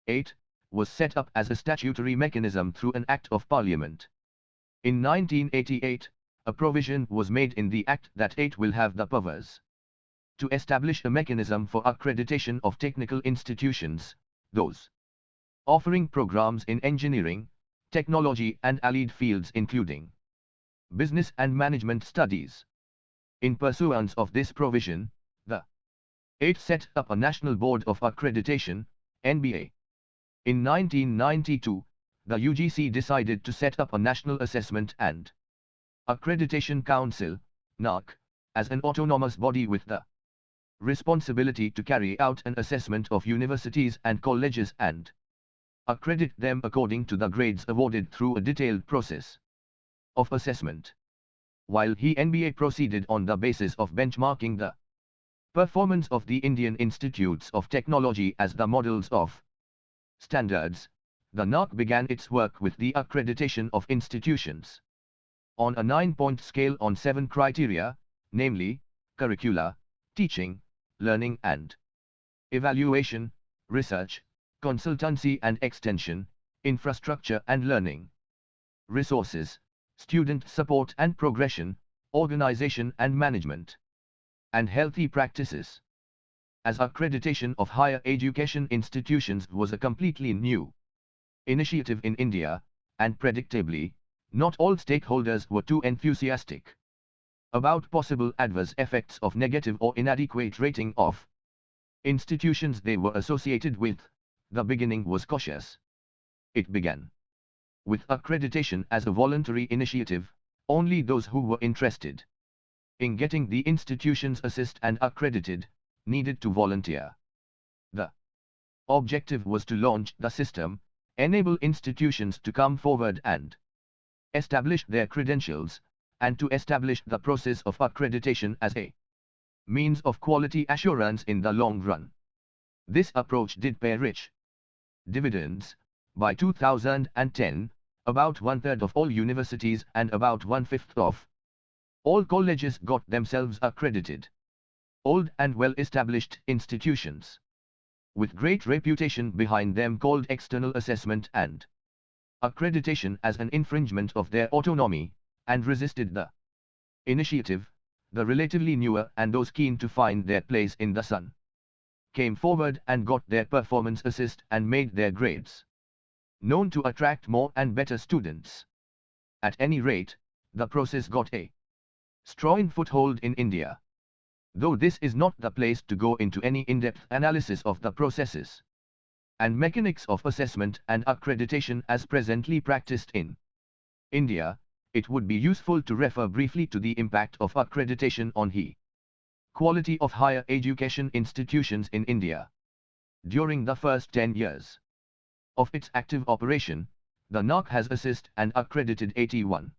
8 was set up as a statutory mechanism through an Act of Parliament. In 1988, a provision was made in the Act that 8 will have the powers to establish a mechanism for accreditation of technical institutions, those offering programs in engineering, technology and allied fields including business and management studies. In pursuance of this provision, the 8 set up a National Board of Accreditation, NBA. In 1992, the UGC decided to set up a National Assessment and Accreditation Council, NAC, as an autonomous body with the responsibility to carry out an assessment of universities and colleges and accredit them according to the grades awarded through a detailed process of assessment. While the NBA proceeded on the basis of benchmarking the performance of the Indian Institutes of Technology as the models of standards, the NAC began its work with the accreditation of institutions on a 9-point scale on 7 criteria, namely, curricula, teaching, learning and evaluation, research, consultancy and extension, infrastructure and learning, resources, student support and progression, organization and management, and healthy practices. As accreditation of higher education institutions was a completely new initiative in India, and predictably, not all stakeholders were too enthusiastic about possible adverse effects of negative or inadequate rating of institutions they were associated with. The beginning was cautious. It began with accreditation as a voluntary initiative. Only those who were interested in getting the institutions assessed and accredited needed to volunteer. The objective was to launch the system, enable institutions to come forward and establish their credentials, and to establish the process of accreditation as a means of quality assurance in the long run. This approach did pay rich dividends. By 2010, about 1/3 of all universities and about 1/5 of all colleges got themselves accredited. Old and well-established institutions with great reputation behind them called external assessment and accreditation as an infringement of their autonomy, and resisted the initiative. The relatively newer and those keen to find their place in the sun came forward and got their performance assessed and made their grades known to attract more and better students. At any rate, the process got a strong foothold in India. Though this is not the place to go into any in-depth analysis of the processes and mechanics of assessment and accreditation as presently practiced in India, it would be useful to refer briefly to the impact of accreditation on the Quality of higher education institutions in India. During the first 10 years of its active operation, the NAC has assessed and accredited 81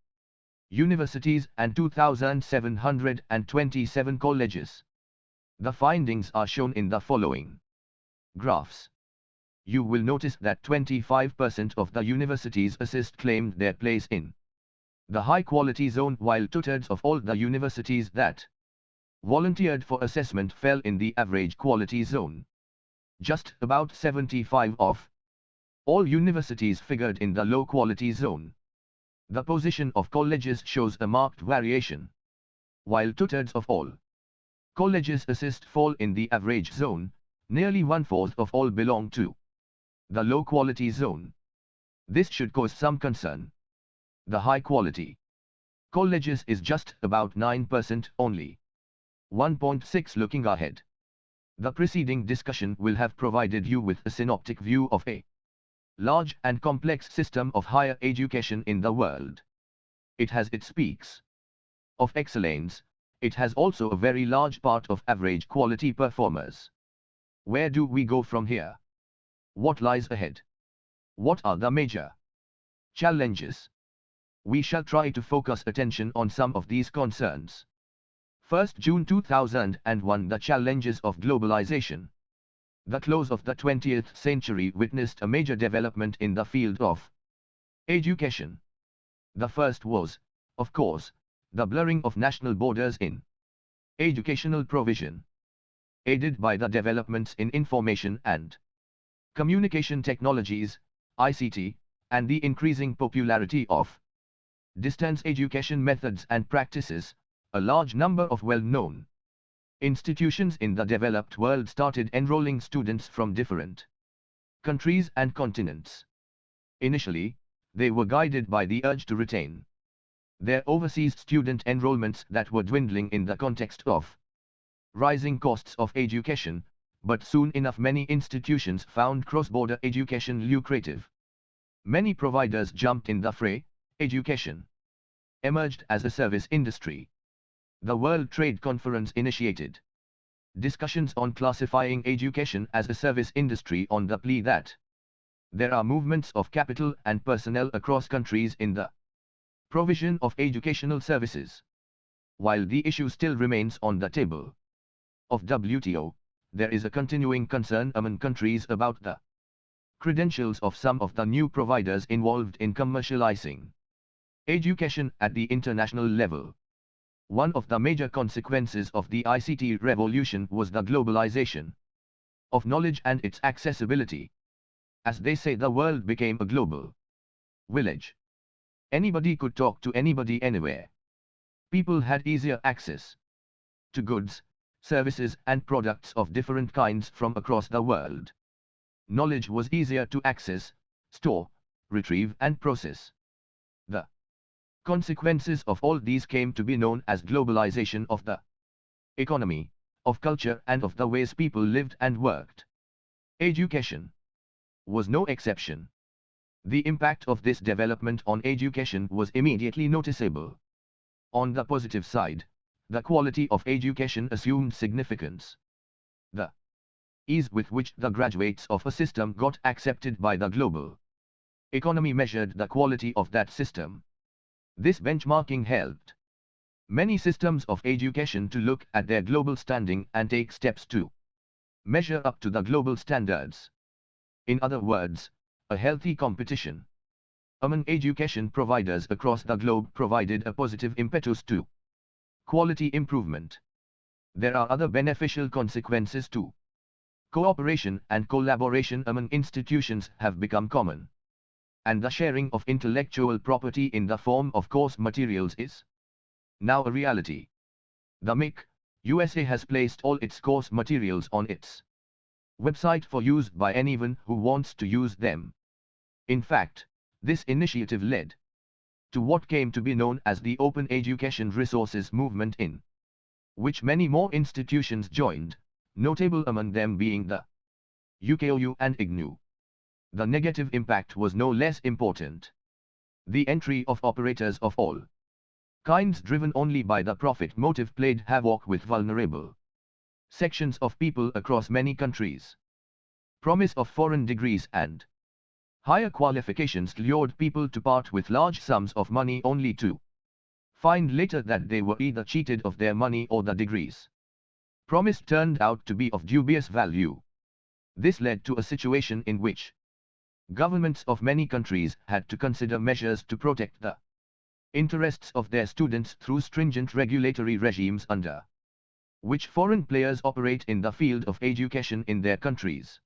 universities and 2,727 colleges. The findings are shown in the following graphs. You will notice that 25% of the universities assessed claimed their place in the high quality zone, while 2/3 of all the universities that volunteered for assessment fell in the average quality zone. Just about 75 of all universities figured in the low quality zone. The position of colleges shows a marked variation. While 2/3 of all colleges assessed fall in the average zone, nearly 1/4 of all belong to the low quality zone. This should cause some concern. The high quality colleges is just about 9% only. 1.6 Looking ahead. The preceding discussion will have provided you with a synoptic view of a large and complex system of higher education in the world. It has its peaks of excellence. It has also a very large part of average quality performers. Where do we go from here? What lies ahead? What are the major challenges? We shall try to focus attention on some of these concerns. 1st June 2001 The challenges of globalization. The close of the 20th century witnessed a major development in the field of education. The first was, of course, the blurring of national borders in educational provision. Aided by the developments in information and communication technologies, ICT, and the increasing popularity of distance education methods and practices, a large number of well-known institutions in the developed world started enrolling students from different countries and continents. Initially, they were guided by the urge to retain their overseas student enrollments that were dwindling in the context of rising costs of education, but soon enough many institutions found cross-border education lucrative. Many providers jumped in the fray. Education emerged as a service industry. The World Trade Conference initiated discussions on classifying education as a service industry on the plea that there are movements of capital and personnel across countries in the provision of educational services. While the issue still remains on the table of WTO, there is a continuing concern among countries about the credentials of some of the new providers involved in commercializing education at the international level. One of the major consequences of the ICT revolution was the globalization of knowledge and its accessibility. As they say, the world became a global village. Anybody could talk to anybody anywhere. People had easier access to goods, services and products of different kinds from across the world. Knowledge was easier to access, store, retrieve and process. The consequences of all these came to be known as globalization of the economy, of culture and of the ways people lived and worked. Education was no exception. The impact of this development on education was immediately noticeable. On the positive side, the quality of education assumed significance. The ease with which the graduates of a system got accepted by the global economy measured the quality of that system. This benchmarking helped many systems of education to look at their global standing and take steps to measure up to the global standards. In other words, a healthy competition among education providers across the globe provided a positive impetus to quality improvement. There are other beneficial consequences too. Cooperation and collaboration among institutions have become common. And the sharing of intellectual property in the form of course materials is now a reality. The MIC, USA has placed all its course materials on its website for use by anyone who wants to use them. In fact, this initiative led to what came to be known as the Open Education Resources movement, in which many more institutions joined, notable among them being the IGNOU and IGNOU. The negative impact was no less important. The entry of operators of all kinds driven only by the profit motive played havoc with vulnerable sections of people across many countries. Promise of foreign degrees and higher qualifications lured people to part with large sums of money only to find later that they were either cheated of their money or the degrees promised turned out to be of dubious value. This led to a situation in which governments of many countries had to consider measures to protect the interests of their students through stringent regulatory regimes under which foreign players operate in the field of education in their countries.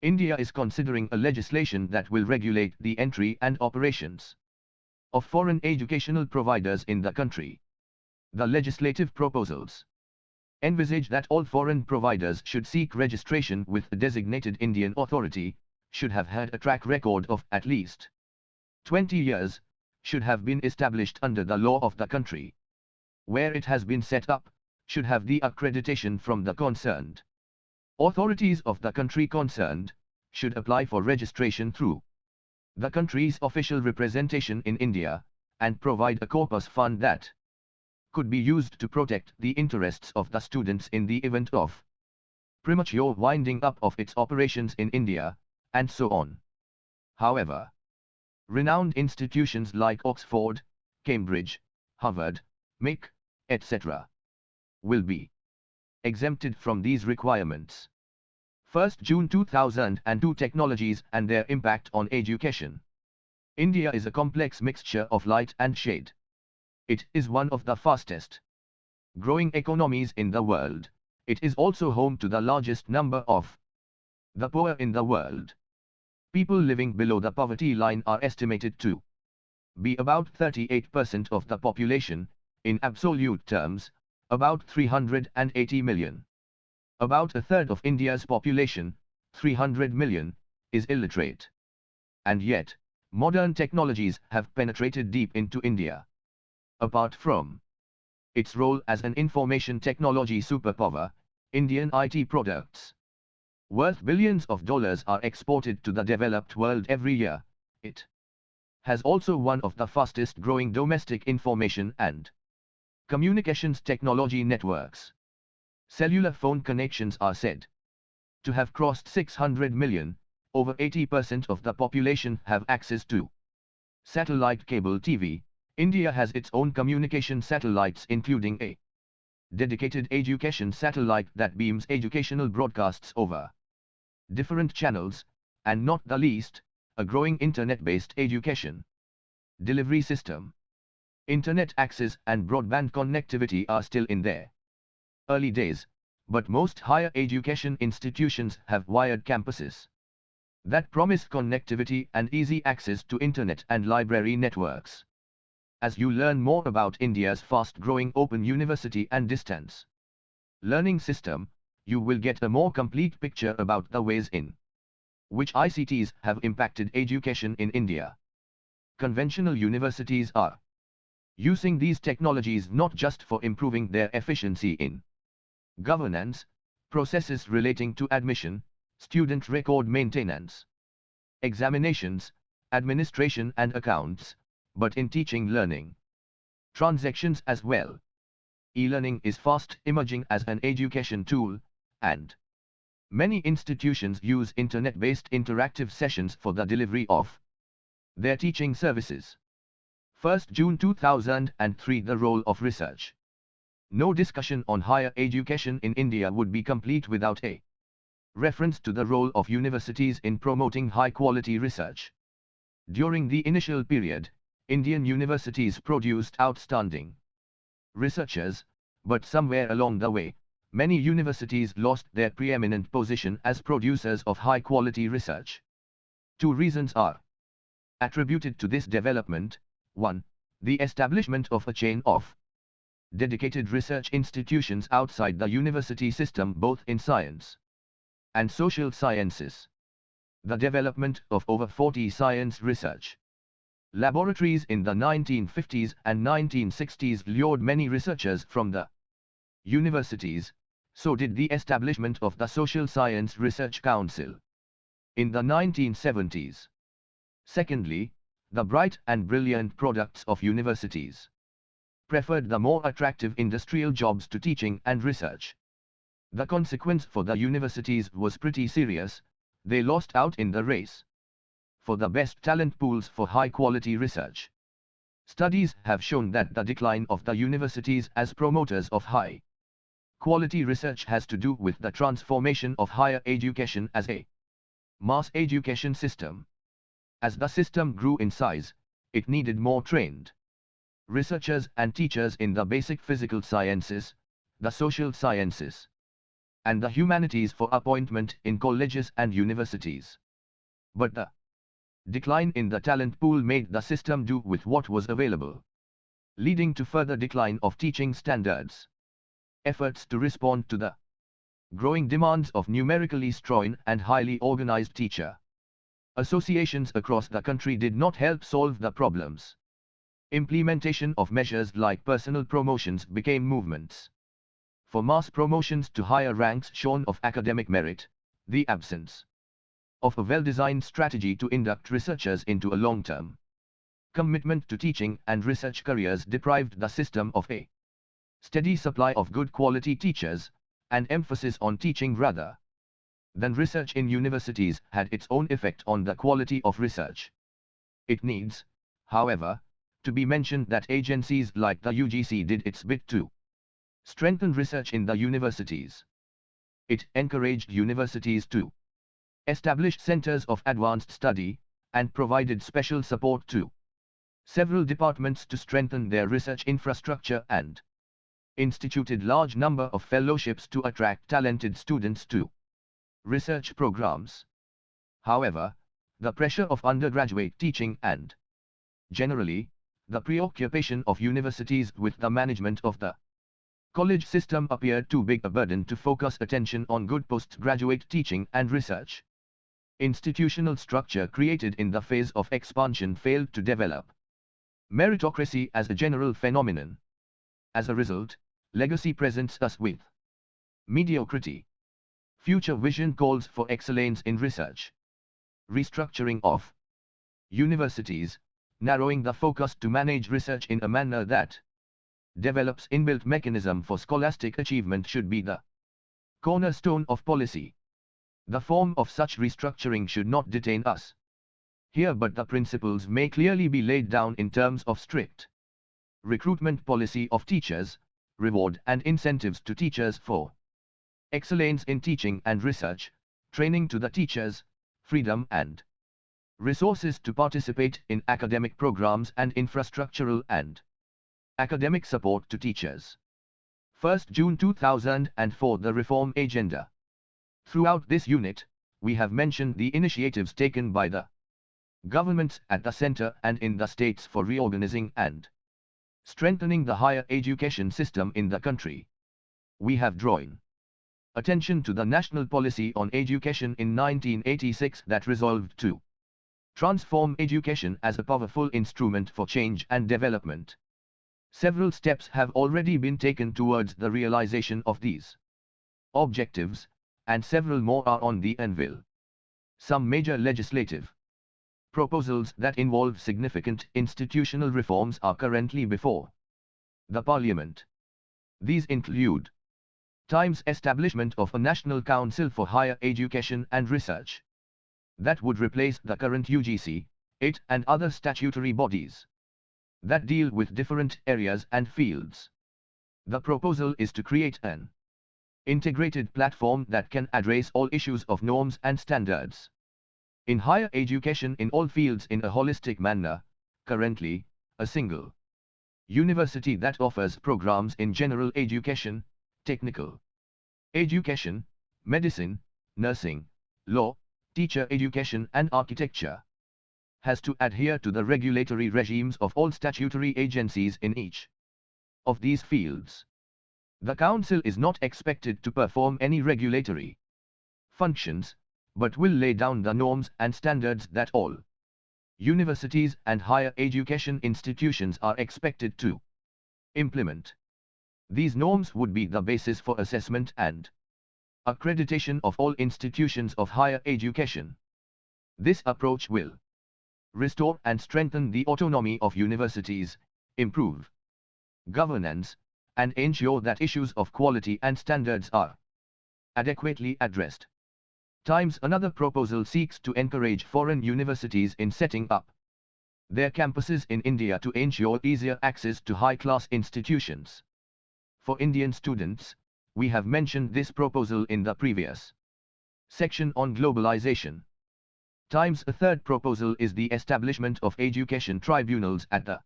India is considering a legislation that will regulate the entry and operations of foreign educational providers in the country. The legislative proposals envisage that all foreign providers should seek registration with a designated Indian authority, should have had a track record of at least 20 years, should have been established under the law of the country where it has been set up, should have the accreditation from the concerned authorities of the country concerned, should apply for registration through the country's official representation in India, and provide a corpus fund that could be used to protect the interests of the students in the event of premature winding up of its operations in India, and so on. However, renowned institutions like Oxford, Cambridge, Harvard, MIC, etc. will be exempted from these requirements. 1st June 2002 Technologies and their impact on education. India is a complex mixture of light and shade. It is one of the fastest growing economies in the world. It is also home to the largest number of the poor in the world. People living below the poverty line are estimated to be about 38% of the population, in absolute terms, about 380 million. About a third of India's population, 300 million, is illiterate. And yet, modern technologies have penetrated deep into India. Apart from its role as an information technology superpower, Indian IT products worth billions of dollars are exported to the developed world every year. It has also one of the fastest growing domestic information and communications technology networks. Cellular phone connections are said to have crossed 600 million, over 80% of the population have access to satellite cable TV. India has its own communication satellites including a dedicated education satellite that beams educational broadcasts over different channels, and not the least, a growing internet-based education delivery system. Internet access and broadband connectivity are still in their early days, but most higher education institutions have wired campuses that promise connectivity and easy access to internet and library networks. As you learn more about India's fast-growing open university and distance learning system, you will get a more complete picture about the ways in which ICTs have impacted education in India. Conventional universities are using these technologies not just for improving their efficiency in governance, processes relating to admission, student record maintenance, examinations, administration and accounts, but in teaching learning transactions as well. E-learning is fast emerging as an education tool, and many institutions use internet-based interactive sessions for the delivery of their teaching services. 1st June 2003 The role of research. No discussion on higher education in India would be complete without a reference to the role of universities in promoting high-quality research. During the initial period, Indian universities produced outstanding researchers, but somewhere along the way, many universities lost their preeminent position as producers of high-quality research. Two reasons are attributed to this development. 1. The establishment of a chain of dedicated research institutions outside the university system both in science and social sciences. The development of over 40 science research laboratories in the 1950s and 1960s lured many researchers from the universities, so did the establishment of the Social Science Research Council in the 1970s. Secondly, the bright and brilliant products of universities preferred the more attractive industrial jobs to teaching and research. The consequence for the universities was pretty serious. They lost out in the race for the best talent pools for high-quality research. Studies have shown that the decline of the universities as promoters of high-quality research has to do with the transformation of higher education as a mass education system. As the system grew in size, it needed more trained researchers and teachers in the basic physical sciences, the social sciences, and the humanities for appointment in colleges and universities. But the decline in the talent pool made the system do with what was available, leading to further decline of teaching standards. Efforts to respond to the growing demands of numerically strong and highly organized teacher associations across the country did not help solve the problems. Implementation of measures like personal promotions became movements for mass promotions to higher ranks shorn of academic merit. The absence of a well-designed strategy to induct researchers into a long-term commitment to teaching and research careers deprived the system of a steady supply of good quality teachers, and emphasis on teaching rather than research in universities had its own effect on the quality of research. It needs, however, to be mentioned that agencies like the UGC did its bit to strengthen research in the universities. It encouraged universities to establish centers of advanced study, and provided special support to several departments to strengthen their research infrastructure and instituted large number of fellowships to attract talented students to research programs. However, the pressure of undergraduate teaching and generally, the preoccupation of universities with the management of the college system appeared too big a burden to focus attention on good postgraduate teaching and research. Institutional structure created in the phase of expansion failed to develop meritocracy as a general phenomenon. As a result, legacy presents us with mediocrity. Future vision calls for excellence in research. Restructuring of universities, narrowing the focus to manage research in a manner that develops inbuilt mechanism for scholastic achievement should be the cornerstone of policy. The form of such restructuring should not detain us here, but the principles may clearly be laid down in terms of strict recruitment policy of teachers, reward and incentives to teachers for excellence in teaching and research, training to the teachers, freedom and resources to participate in academic programs and infrastructural and academic support to teachers. 1st June 2004 The Reform Agenda. Throughout this unit, we have mentioned the initiatives taken by the governments at the center and in the states for reorganizing and strengthening the higher education system in the country. We have drawn attention to the National Policy on Education in 1986 that resolved to transform education as a powerful instrument for change and development. Several steps have already been taken towards the realization of these objectives, and several more are on the anvil. Some major legislative proposals that involve significant institutional reforms are currently before the Parliament. These include Times establishment of a National Council for Higher Education and Research that would replace the current UGC, IT and other statutory bodies that deal with different areas and fields. The proposal is to create an integrated platform that can address all issues of norms and standards in higher education in all fields in a holistic manner. Currently, a single university that offers programs in general education, technical education, medicine, nursing, law, teacher education and architecture has to adhere to the regulatory regimes of all statutory agencies in each of these fields. The Council is not expected to perform any regulatory functions, but will lay down the norms and standards that all universities and higher education institutions are expected to implement. These norms would be the basis for assessment and accreditation of all institutions of higher education. This approach will restore and strengthen the autonomy of universities, improve governance, and ensure that issues of quality and standards are adequately addressed. Times another proposal seeks to encourage foreign universities in setting up their campuses in India to ensure easier access to high-class institutions. For Indian students, we have mentioned this proposal in the previous section on globalization. Times a third proposal is the establishment of education tribunals at the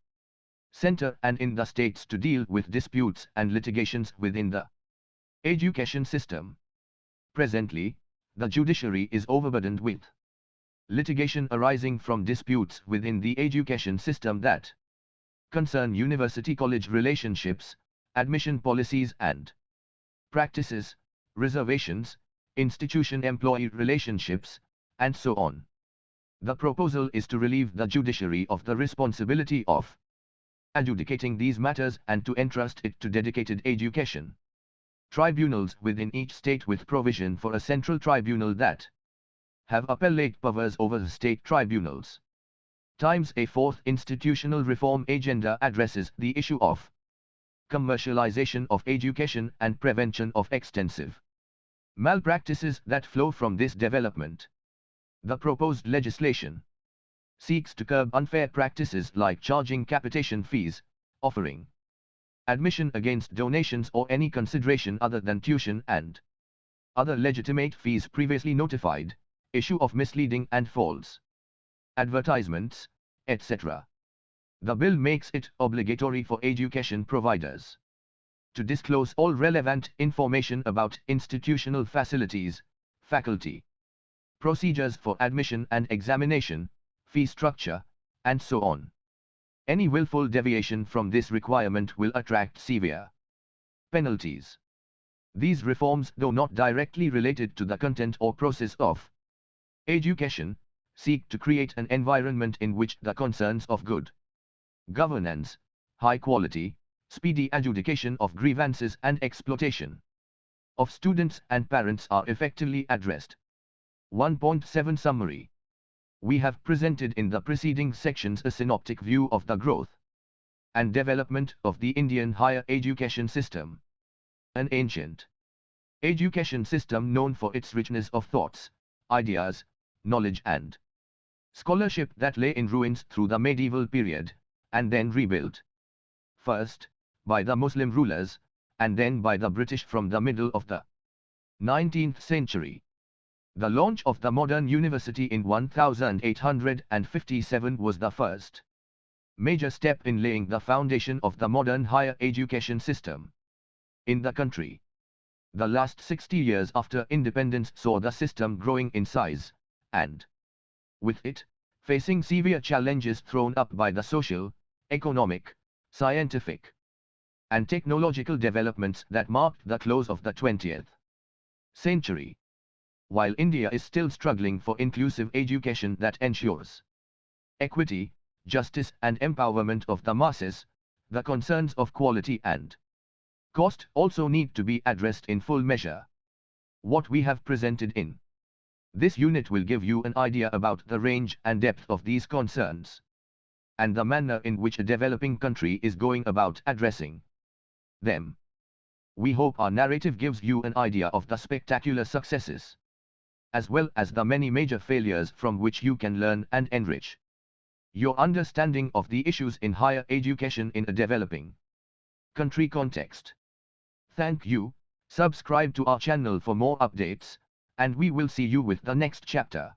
center and in the states to deal with disputes and litigations within the education system. Presently, the judiciary is overburdened with litigation arising from disputes within the education system that concern university-college relationships, admission policies and practices, reservations, institution-employee relationships, and so on. The proposal is to relieve the judiciary of the responsibility of adjudicating these matters and to entrust it to dedicated education tribunals within each state with provision for a central tribunal that have appellate powers over the state tribunals. Times a fourth institutional reform agenda addresses the issue of commercialization of education and prevention of extensive malpractices that flow from this development. The proposed legislation seeks to curb unfair practices like charging capitation fees, offering admission against donations or any consideration other than tuition and other legitimate fees previously notified, issue of misleading and false advertisements, etc. The bill makes it obligatory for education providers to disclose all relevant information about institutional facilities, faculty, procedures for admission and examination, fee structure, and so on. Any willful deviation from this requirement will attract severe penalties. These reforms, though not directly related to the content or process of education, seek to create an environment in which the concerns of good governance, high quality, speedy adjudication of grievances and exploitation of students and parents are effectively addressed. 1.7 Summary. We have presented in the preceding sections a synoptic view of the growth and development of the Indian higher education system. An ancient education system known for its richness of thoughts, ideas, knowledge and scholarship that lay in ruins through the medieval period, and then rebuilt. First, by the Muslim rulers, and then by the British from the middle of the 19th century. The launch of the modern university in 1857 was the first major step in laying the foundation of the modern higher education system in the country. The last 60 years after independence saw the system growing in size, and with it, facing severe challenges thrown up by the social, economic, scientific, and technological developments that marked the close of the 20th century. While India is still struggling for inclusive education that ensures equity, justice and empowerment of the masses, the concerns of quality and cost also need to be addressed in full measure. What we have presented in this unit will give you an idea about the range and depth of these concerns, and the manner in which a developing country is going about addressing them. We hope our narrative gives you an idea of the spectacular successes, as well as the many major failures from which you can learn and enrich your understanding of the issues in higher education in a developing country context. Thank you, subscribe to our channel for more updates, and we will see you with the next chapter.